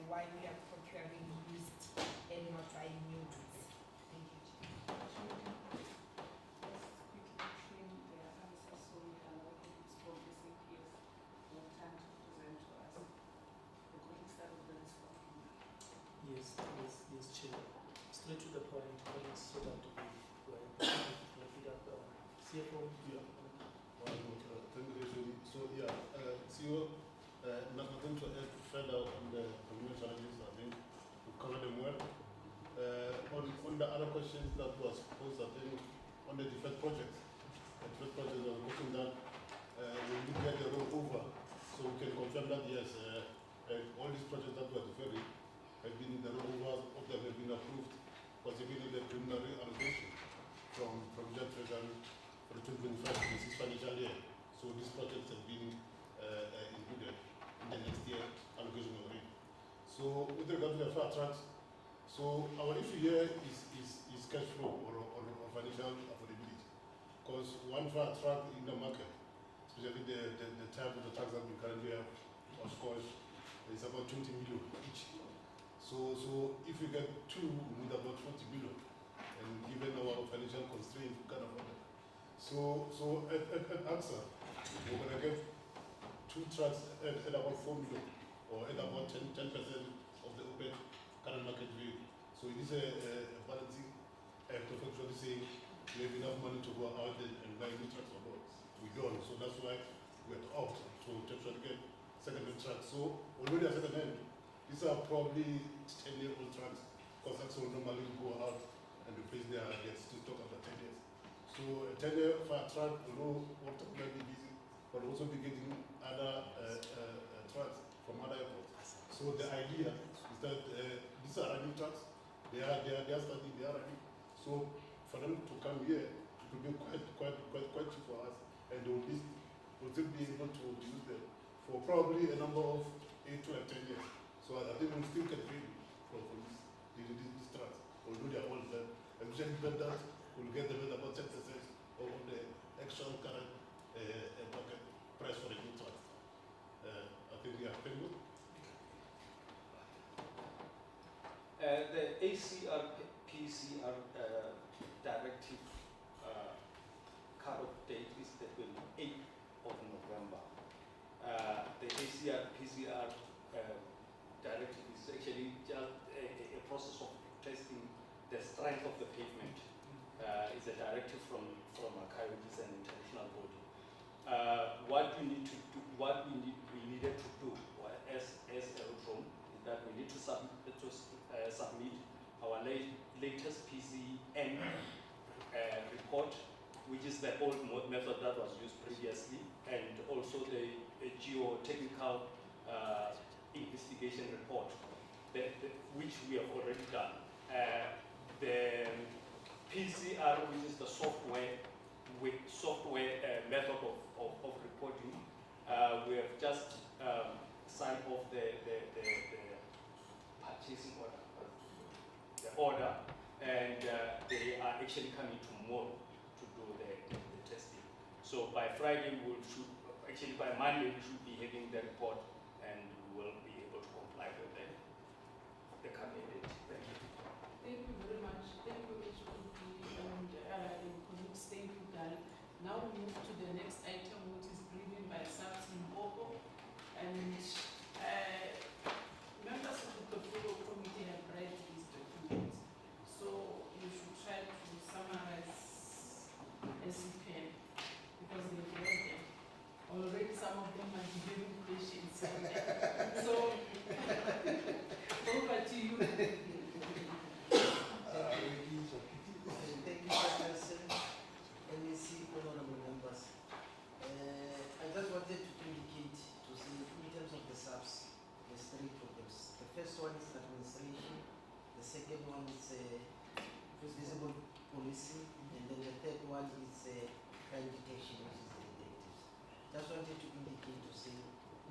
why we are procuring used and not buying new ones. Thank you. Yes, Chair. Straight to the point, so that we feed up CFO. So CEO, nothing to add further on the community challenges. I think we've covered them well. On the other questions that was posed, I think on the deferred projects, was a question that we will get the road over, so we can confirm that yes, all these projects that were deferred have been, the rollovers of them have been approved, particularly the preliminary allocation from Provincial Treasury for the 2025-26 financial year. So these projects have been included in the next year allocation already. So with regard to the fire trucks, so our issue here is cash flow or financial affordability. Because one fire truck in the market, especially the type of the trucks that we currently have, of course, is about 20 million each. So if we get two, we need about 40 million. And given our financial constraints, we can't afford it. So at AXA, we're going to get two trucks at about 4 million, or at about 10% of the open current market value. So it is a balancing act of actually saying we have enough money to go out and buy new trucks or not. We don't. So that's why we have to opt to actually get second-hand trucks. So already at second-hand, these are probably 10-year-old trucks, because AXA will normally go out and replace their stock after 10 years. So a 10-year fire truck will be busy, but also be getting other trucks from other airports. So the idea is that these are running trucks. They are starting. They are running. So for them to come here, it will be quite cheap for us, and we'll still be able to use them for probably a number of 8 to 10 years. So I think we'll still get paid for these trucks. We'll do their own plan. And we that we'll get them at about 10% of the actual current market price for a new truck. I think we are pretty good. The ACR PCR directive cut-off date is the 28th of November. The ACR PCR directive is actually just a process of testing the strength of the pavement. It's a directive from ICAO, which is an international body. What you need to do the old method that was used previously, and also the geotechnical investigation report, which we have already done. The PCR, which is the software method of reporting, we have just signed off the purchasing order, and they are actually coming tomorrow to do the testing. So by Friday, actually by Monday, we should be having the report, and we will be able to comply with the candidate. Thank you. Thank you very much. Thank you, HPP and colleagues. Thank you, GAAL. Now we move to the next item, which is briefing by SAPS Limpopo. And members of the portfolio committee have read these documents. So you should try to summarize as you can, because they've read them. Already some of them are giving questions. So over to you. Thank you, Chairperson, MEC, honorable members. I just wanted to indicate, to see in terms of the SAPS, there's 3 problems. The first one is administration, the second one is visible policing, and then the third one is crime detection, which is the detectives. Just wanted to indicate, to say,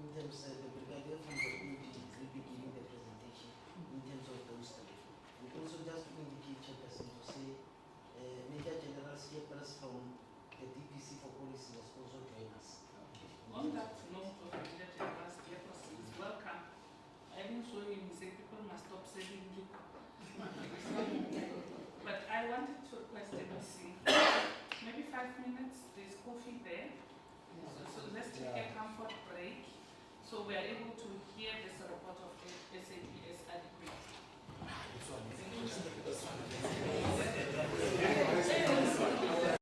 in terms of the brigadier from the UD will be giving the presentation in terms of those 3. We also just to indicate, Chairperson, to say Major General Steppers from the DPC for policy has also joined us. On that note of Major General Steppers is welcome. I didn't show him, he said people must stop saving liquor. But I wanted to request MC, maybe 5 minutes, there's coffee there. So let's take a comfort break, so we are able to hear this report of SAPS adequately. Thank you.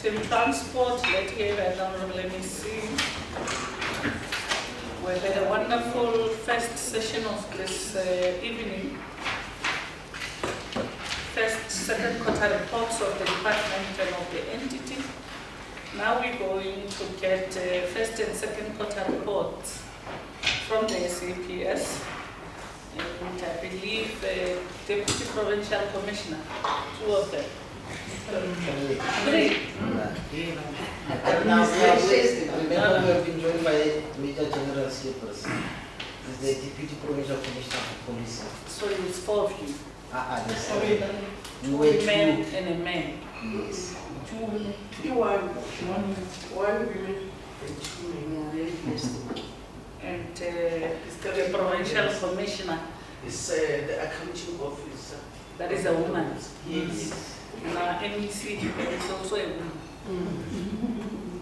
Team Transport, led here by the Honorable MEC. We had a wonderful first session of this evening. First, second quarter reports of the department and of the entity. Now we're going to get first and second quarter reports from the SAPS. And I believe the Deputy Provincial Commissioner, two of them. Three. Now we are wasted. Remember, we have been joined by Major General Skippers. This is the Deputy Provincial Commissioner of Police. So it's four of you. Yes. Two We were men two. and a man. Yes. Two women. One women and two men. Very blessed. And the Provincial Commissioner. It's the accounting officer. That is a woman. Yes. Now, MEC is also a woman.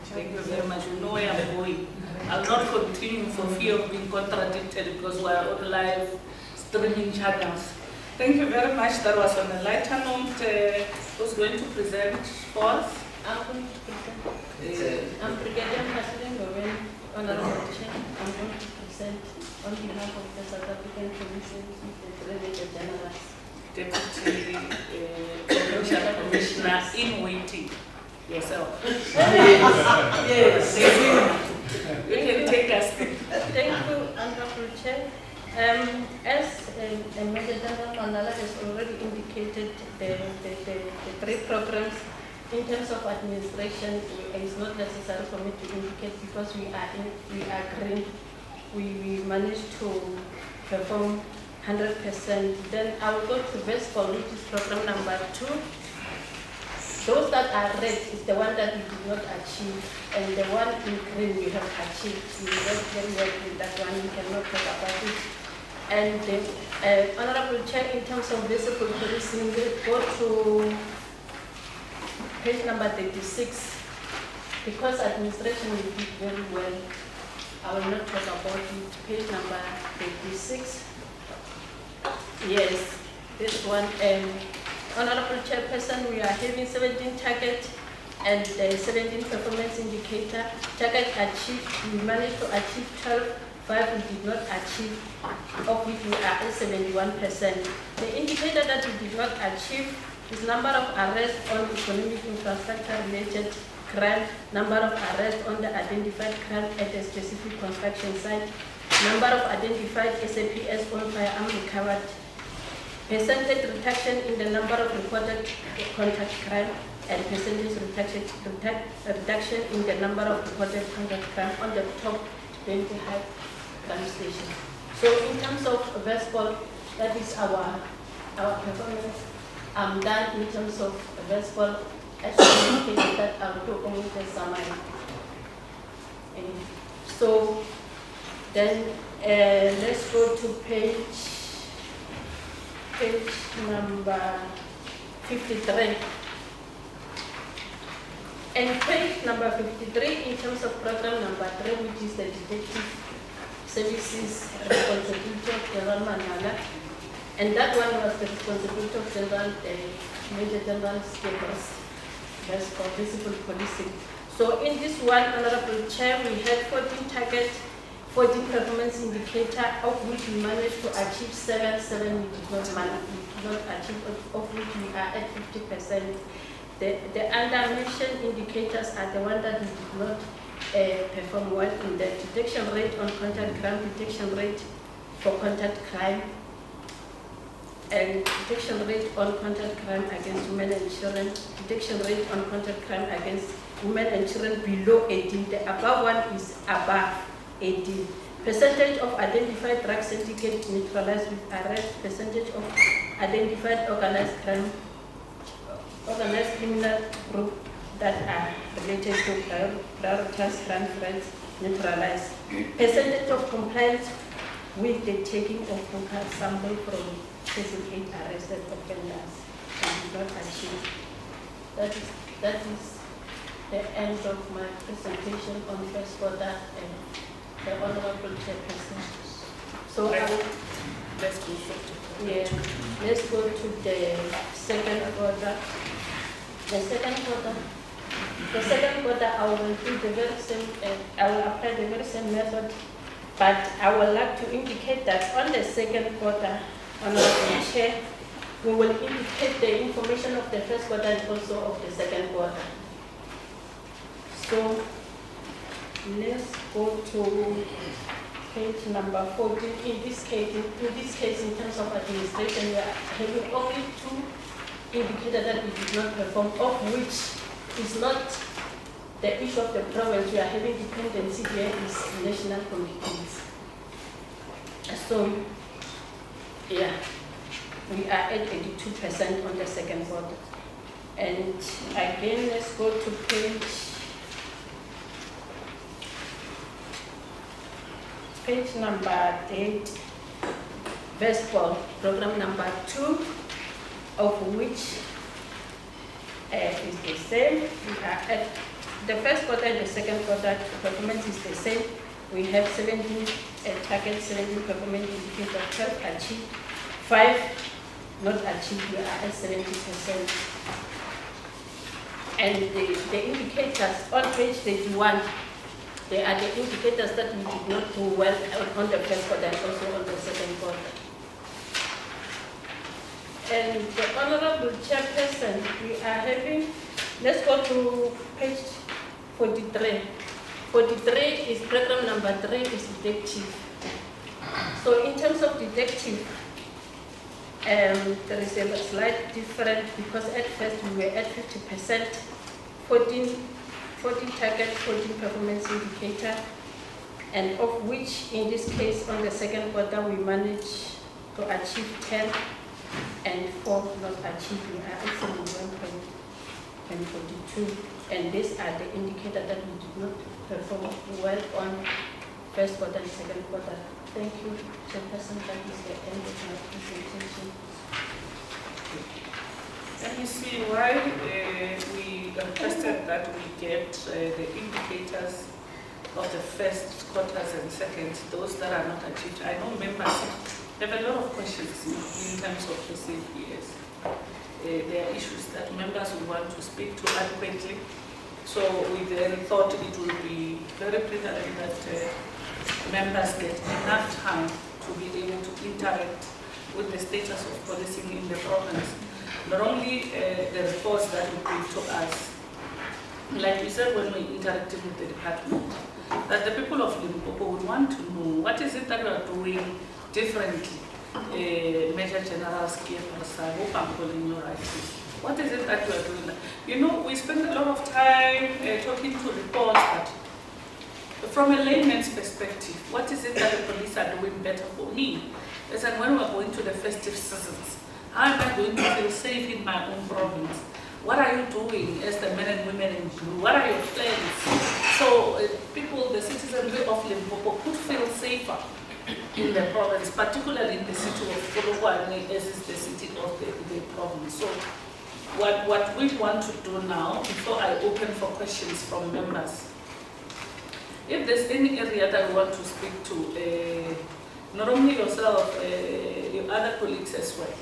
Thank you very much. You know where I'm going. I'll not continue for fear of being contradicted because we are on live streaming channels. Thank you very much. That was on a lighter note. Who's going to present for us? I'm going to present. I'm Brigadier President Goven, Honorable Chair. I'm going to present on behalf of the South African Commission, the Brigadier General. Deputy Provincial Commissioner in waiting yourself. Yes. You can take us. Thank you, Honorable Chair. As Major General Mandala has already indicated, the three programs in terms of administration, it's not necessary for me to indicate because we are green. We managed to perform 100%. Then I will go to Vesco, which is program number 2. Those that are red is the one that we did not achieve, and the one in green we have achieved. We worked very well with that one, we cannot talk about it. And the Honorable Chair, in terms of visible policing, we go to page number 36. Because administration we did very well, I will not talk about it. Page number 36. Yes, this one. Honorable Chairperson, we are having 17 targets and 17 performance indicator. Target achieved, we managed to achieve 12, 5 we did not achieve, of which we are at 71%. The indicator that we did not achieve is number of arrests on economic infrastructure related crime, number of arrests on the identified crime at a specific construction site, number of identified SAPS on firearm recovered, percentage reduction in the number of reported contact crime, and percentage reduction in the number of reported contact crime on the top 20 high crime stations. So in terms of Vespol, that is our performance. I'm done in terms of Vespol. As I indicated that I'll do only the summary. So then let's go to page number 53. And page number 53, in terms of program number 3, which is the detective services responsibility of General Manala, and that one was the responsibility of General Major General Skippers. That's for visible policing. So in this one, Honorable Chair, we had 14 targets, 14 performance indicator, of which we managed to achieve 7 we did not achieve, of which we are at 50%. The under-mentioned indicators are the one that we did not perform well in the detection rate on contact crime, detection rate for contact crime, and detection rate on contact crime against women and children, detection rate on contact crime against women and children below 18. The above one is above 18. Percentage of identified drug syndicate neutralized with arrest, percentage of identified organized criminal group that are related to prioritized crime threats neutralized. Percentage of compliance with the taking of vocal sample from 38 arrested offenders and did not achieve. That is the end of my presentation on first quarter and the Honorable Chairperson. So let's go to the second quarter. The second quarter The second quarter, I will do the very same, I will apply the very same method, but I would like to indicate that on the second quarter, Honorable Chair, we will indicate the information of the first quarter and also of the second quarter. So let's go to page number 14. In this case, in terms of administration, we are having only 2 indicators that we did not perform, of which is not the issue of the province. We are having dependency here is national committees. So, yeah, we are at 82% on the second quarter. And again, let's go to page number 8, VESPOL, program number 2, of which is the same. We are at the first quarter and the second quarter, performance is the same. We have 17 targets, 17 performance indicators, 12 achieved, 5 not achieved. We are at 70%. And the indicators on page 31, they are the indicators that we did not do well on the first quarter and also on the second quarter. And the Honorable Chairperson, we are having, let's go to page 43. 43 is program number 3 is detective. So in terms of detective, there is a slight difference because at first we were at 50%, 14 target, 14 performance indicator, and of which in this case on the second quarter we managed to achieve 10 and 4 not achieved. We are at 71.42, and these are the indicators that we did not perform well on first quarter and second quarter. Thank you, Chairperson. That is the end of my presentation. Let me see why we requested that we get the indicators of the first quarters and second, those that are not achieved. I know members have a lot of questions in terms of the CPS. There are issues that members will want to speak to adequately. So we then thought it would be very prevalent that members get enough time to be able to interact with the status of policing in the province. Not only the reports that we give to us, like we said when we interacted with the department, that the people of Limpopo would want to know what is it that we are doing differently. Major General what is it that we are doing? You know, we spend a lot of time talking to reports, but from a layman's perspective, what is it that the police are doing better for me? As and when we are going to the festive seasons, how am I going to feel safe in my own province? What are you doing as the men and women in blue? What are your plans? So people, the citizens of Limpopo could feel safer in the province, particularly in the city of Polokwane, as is the city of the province. So what we want to do now, before I open for questions from members, if there's any area that we want to speak to, not only yourself, your other colleagues as well,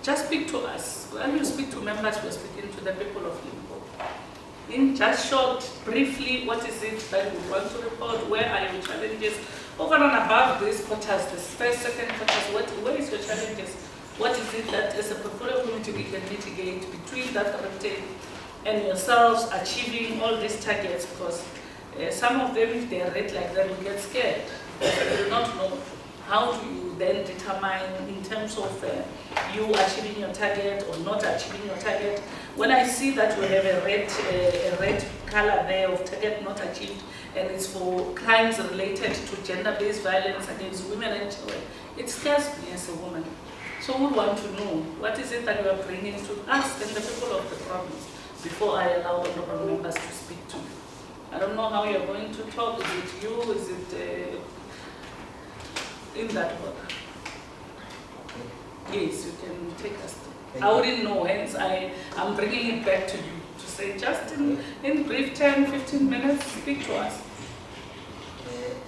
just speak to us. When you speak to members, we're speaking to the people of Limpopo. In just short, briefly, what is it that you want to report? Where are your challenges? Over and above these quarters, the first, second quarters, where is your challenges? What is it that as a portfolio committee we can mitigate between that red and yourselves achieving all these targets? Because some of them, if they are red like that, we get scared. They do not know. How do you then determine in terms of you achieving your target or not achieving your target? When I see that we have a red color there of target not achieved, and it's for crimes related to gender-based violence against women and children, it scares me as a woman. So we want to know, what is it that you are bringing to us and the people of the province before I allow honorable members to speak to you? I don't know how you're going to talk. Is it you? Is it in that order? Yes, you can take us through. I wouldn't know, hence I'm bringing it back to you to say just in brief 10, 15 minutes, speak to us.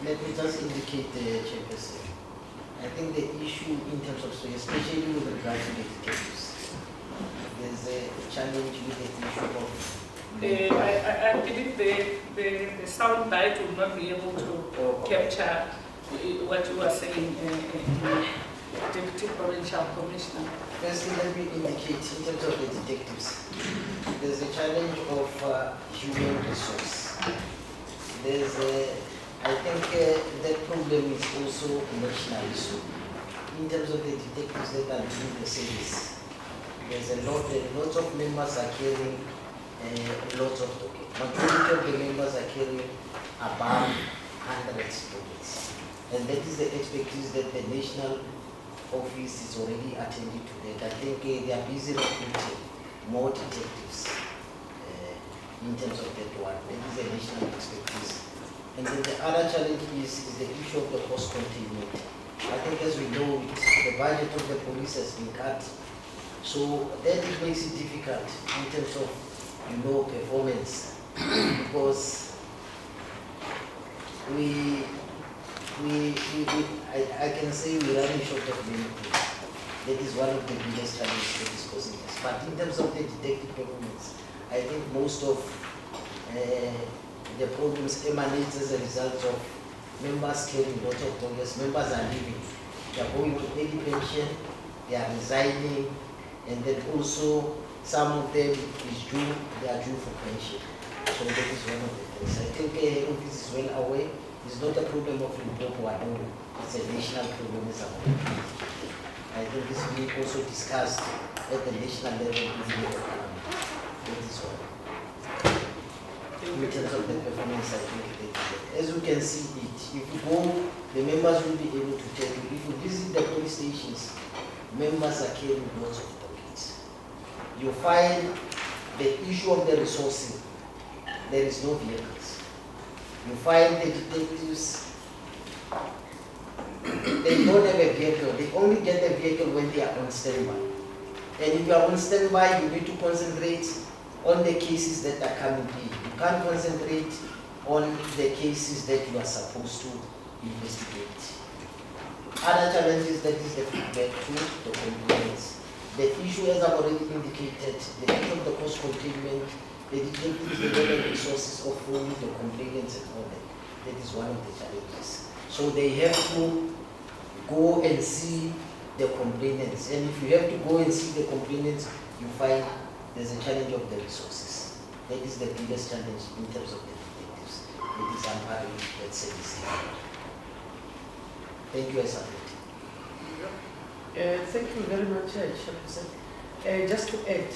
Let me just indicate the Chairperson. I think the issue in terms of, especially with regard to the executives, there's a challenge with the issue of I believe the sound bite will not be able to capture what you are saying, Deputy Provincial Commissioner. Firstly, let me indicate in terms of the detectives, there's a challenge of human resource. There's I think that problem is also a national issue. In terms of the detectives that are doing the service, there's lots of members are carrying lots of documents. Majority of the members are carrying above 100 documents. And that is the expertise that the national office is already attending to that. I think they are busy recruiting more detectives in terms of that one. That is a national expertise. And then the other challenge is the issue of the cost containment. I think as we know, the budget of the police has been cut. So that it makes it difficult in terms of, performance. Because I can say we're running short of many things. That is one of the biggest challenges that is causing us. But in terms of the detective performance, I think most of the problems emanate as a result of members carrying lots of progress. Members are leaving. They are going to early pension, they are resigning, and then also some of them they are due for pension. So that is one of the things. I think the office is well aware. It's not a problem of Limpopo at all. It's a national problem. I think this will be also discussed at the national level in this one. In terms of the performance, I think as you can see it, if you go, the members will be able to tell you. If you visit the police stations, members are carrying lots of documents. You find the issue of the resourcing, there is no vehicles. You find the detectives, they don't have a vehicle. They only get a vehicle when they are on standby. And if you are on standby, you need to concentrate on the cases that are coming in. You can't concentrate on the cases that you are supposed to investigate. Other challenges, that is the feedback to the complainants. The issue, as I've already indicated, the issue of the cost containment, the detectives, the level resources of following the complainants and all that. That is one of the challenges. So they have to go and see the complainants. And if you have to go and see the complainants, you find there's a challenge of the resources. That is the biggest challenge in terms of the detectives. It is empowering that service. Thank you, Asante. Thank you very much, Chairperson. Just to add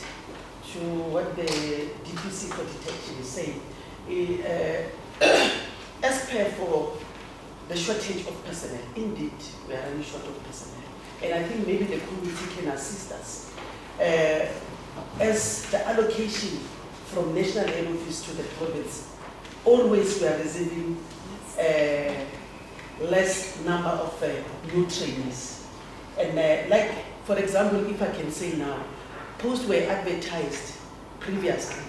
to what the DPC for detection is saying, as per for the shortage of personnel, indeed we are running short of personnel, and I think maybe the committee can assist us. As the allocation from national head office to the province, always we are receiving less number of new trainees. And like, for example, if I can say now, posts were advertised previously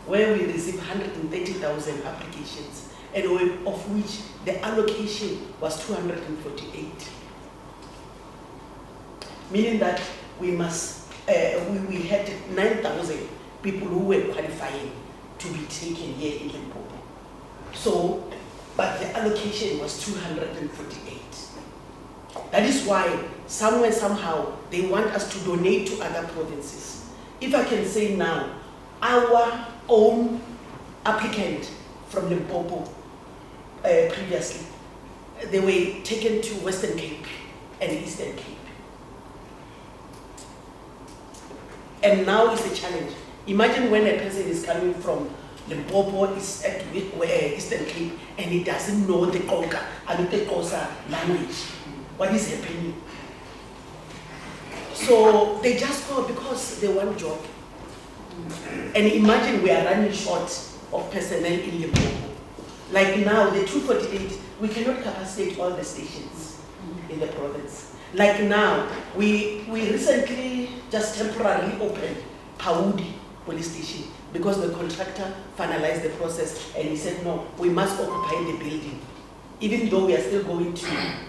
where we received 130,000 applications, and of which the allocation was 248. Meaning that we must, we had 9,000 people who were qualifying to be taken here in Limpopo. So, but the allocation was 248. That is why somewhere, somehow, they want us to donate to other provinces. If I can say now, our own applicant from Limpopo previously, they were taken to Western Cape and Eastern Cape. And now is the challenge. Imagine when a person is coming from Limpopo, is at Eastern Cape, and he doesn't know the Konka and the Kosa language. What is happening? So they just go because they want job. And imagine we are running short of personnel in Limpopo. Like now, the 248, we cannot capacitate all the stations in the province. Like now, we recently just temporarily opened Paudi police station because the contractor finalized the process and he said, no, we must occupy the building. Even though we are still going to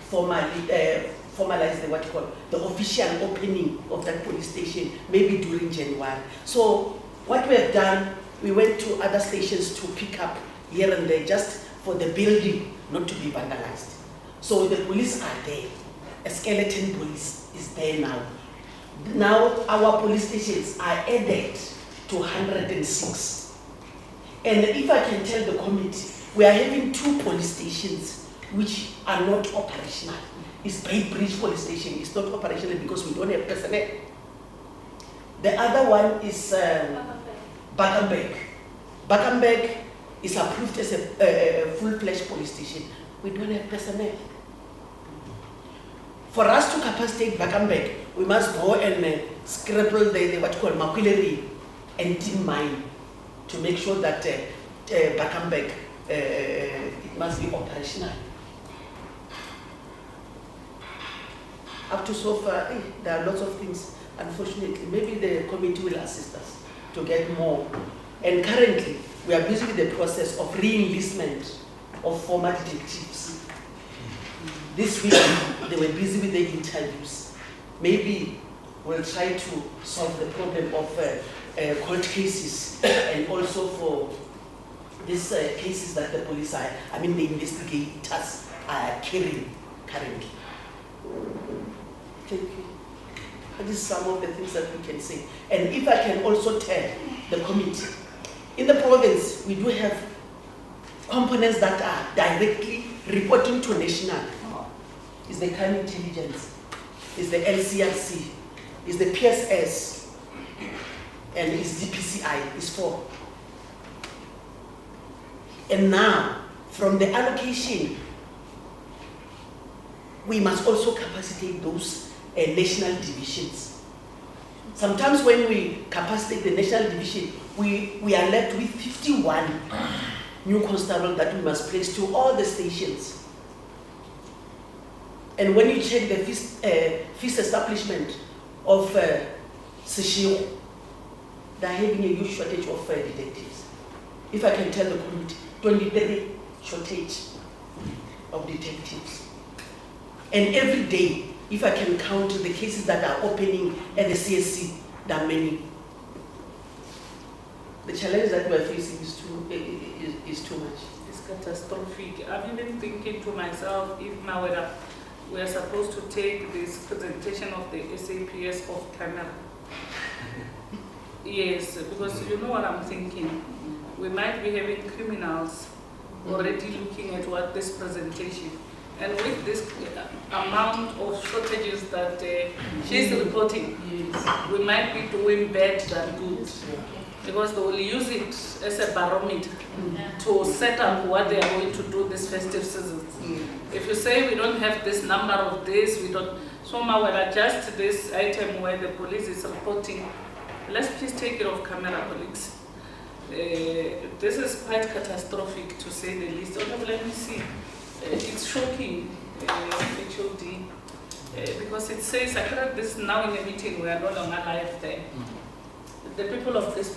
formalize the official opening of that police station, maybe during January. So what we have done, we went to other stations to pick up here and there just for the building not to be vandalized. So the police are there. A skeleton police is there now. Now our police stations are added to 106. And if I can tell the committee, we are having 2 police stations which are not operational. It's Bay Bridge Police Station. It's not operational because we don't have personnel. The other one is Bakamberg. Bakamberg is approved as a full-fledged police station. We don't have personnel. For us to capacitate Bakamberg, we must go and scrapple the what you call maquillery and tin mine to make sure that Bakamberg it must be operational. Up to so far, there are lots of things. Unfortunately, maybe the committee will assist us to get more. And currently, we are busy with the process of re-enlistment of former detectives. This week, they were busy with the interviews. Maybe we'll try to solve the problem of court cases and also for these cases that the police are, the investigators are carrying currently. Thank you. These are some of the things that we can say. And if I can also tell the committee, in the province, we do have components that are directly reporting to national. It's the crime intelligence, it's the LCRC, it's the PSS, and it's DPCI, it's 4. And now, from the allocation, we must also capacitate those national divisions. Sometimes when we capacitate the national division, we are left with 51 new constables that we must place to all the stations. And when you check the fees establishment of Seshiro, they are having a huge shortage of detectives. If I can tell the committee, 23 shortage of detectives. And every day, if I can count the cases that are opening at the CSC, there are many. The challenge that we are facing is too much. It's catastrophic. I'm even thinking to myself, if now we are supposed to take this presentation of the SAPS off camera. Yes, because you know what I'm thinking. We might be having criminals already looking at what this presentation. And with this amount of shortages that she's reporting, we might be doing bad than good. Because they will use it as a barometer to set up what they are going to do this festive season. If you say we don't have this number of days, we don't, somehow we'll adjust this item where the police is reporting. Let's please take it off camera, colleagues. This is quite catastrophic to say the least. Let me see. It's shocking, HOD, because it says, I cannot this now in a meeting, we are no longer live there. The people of this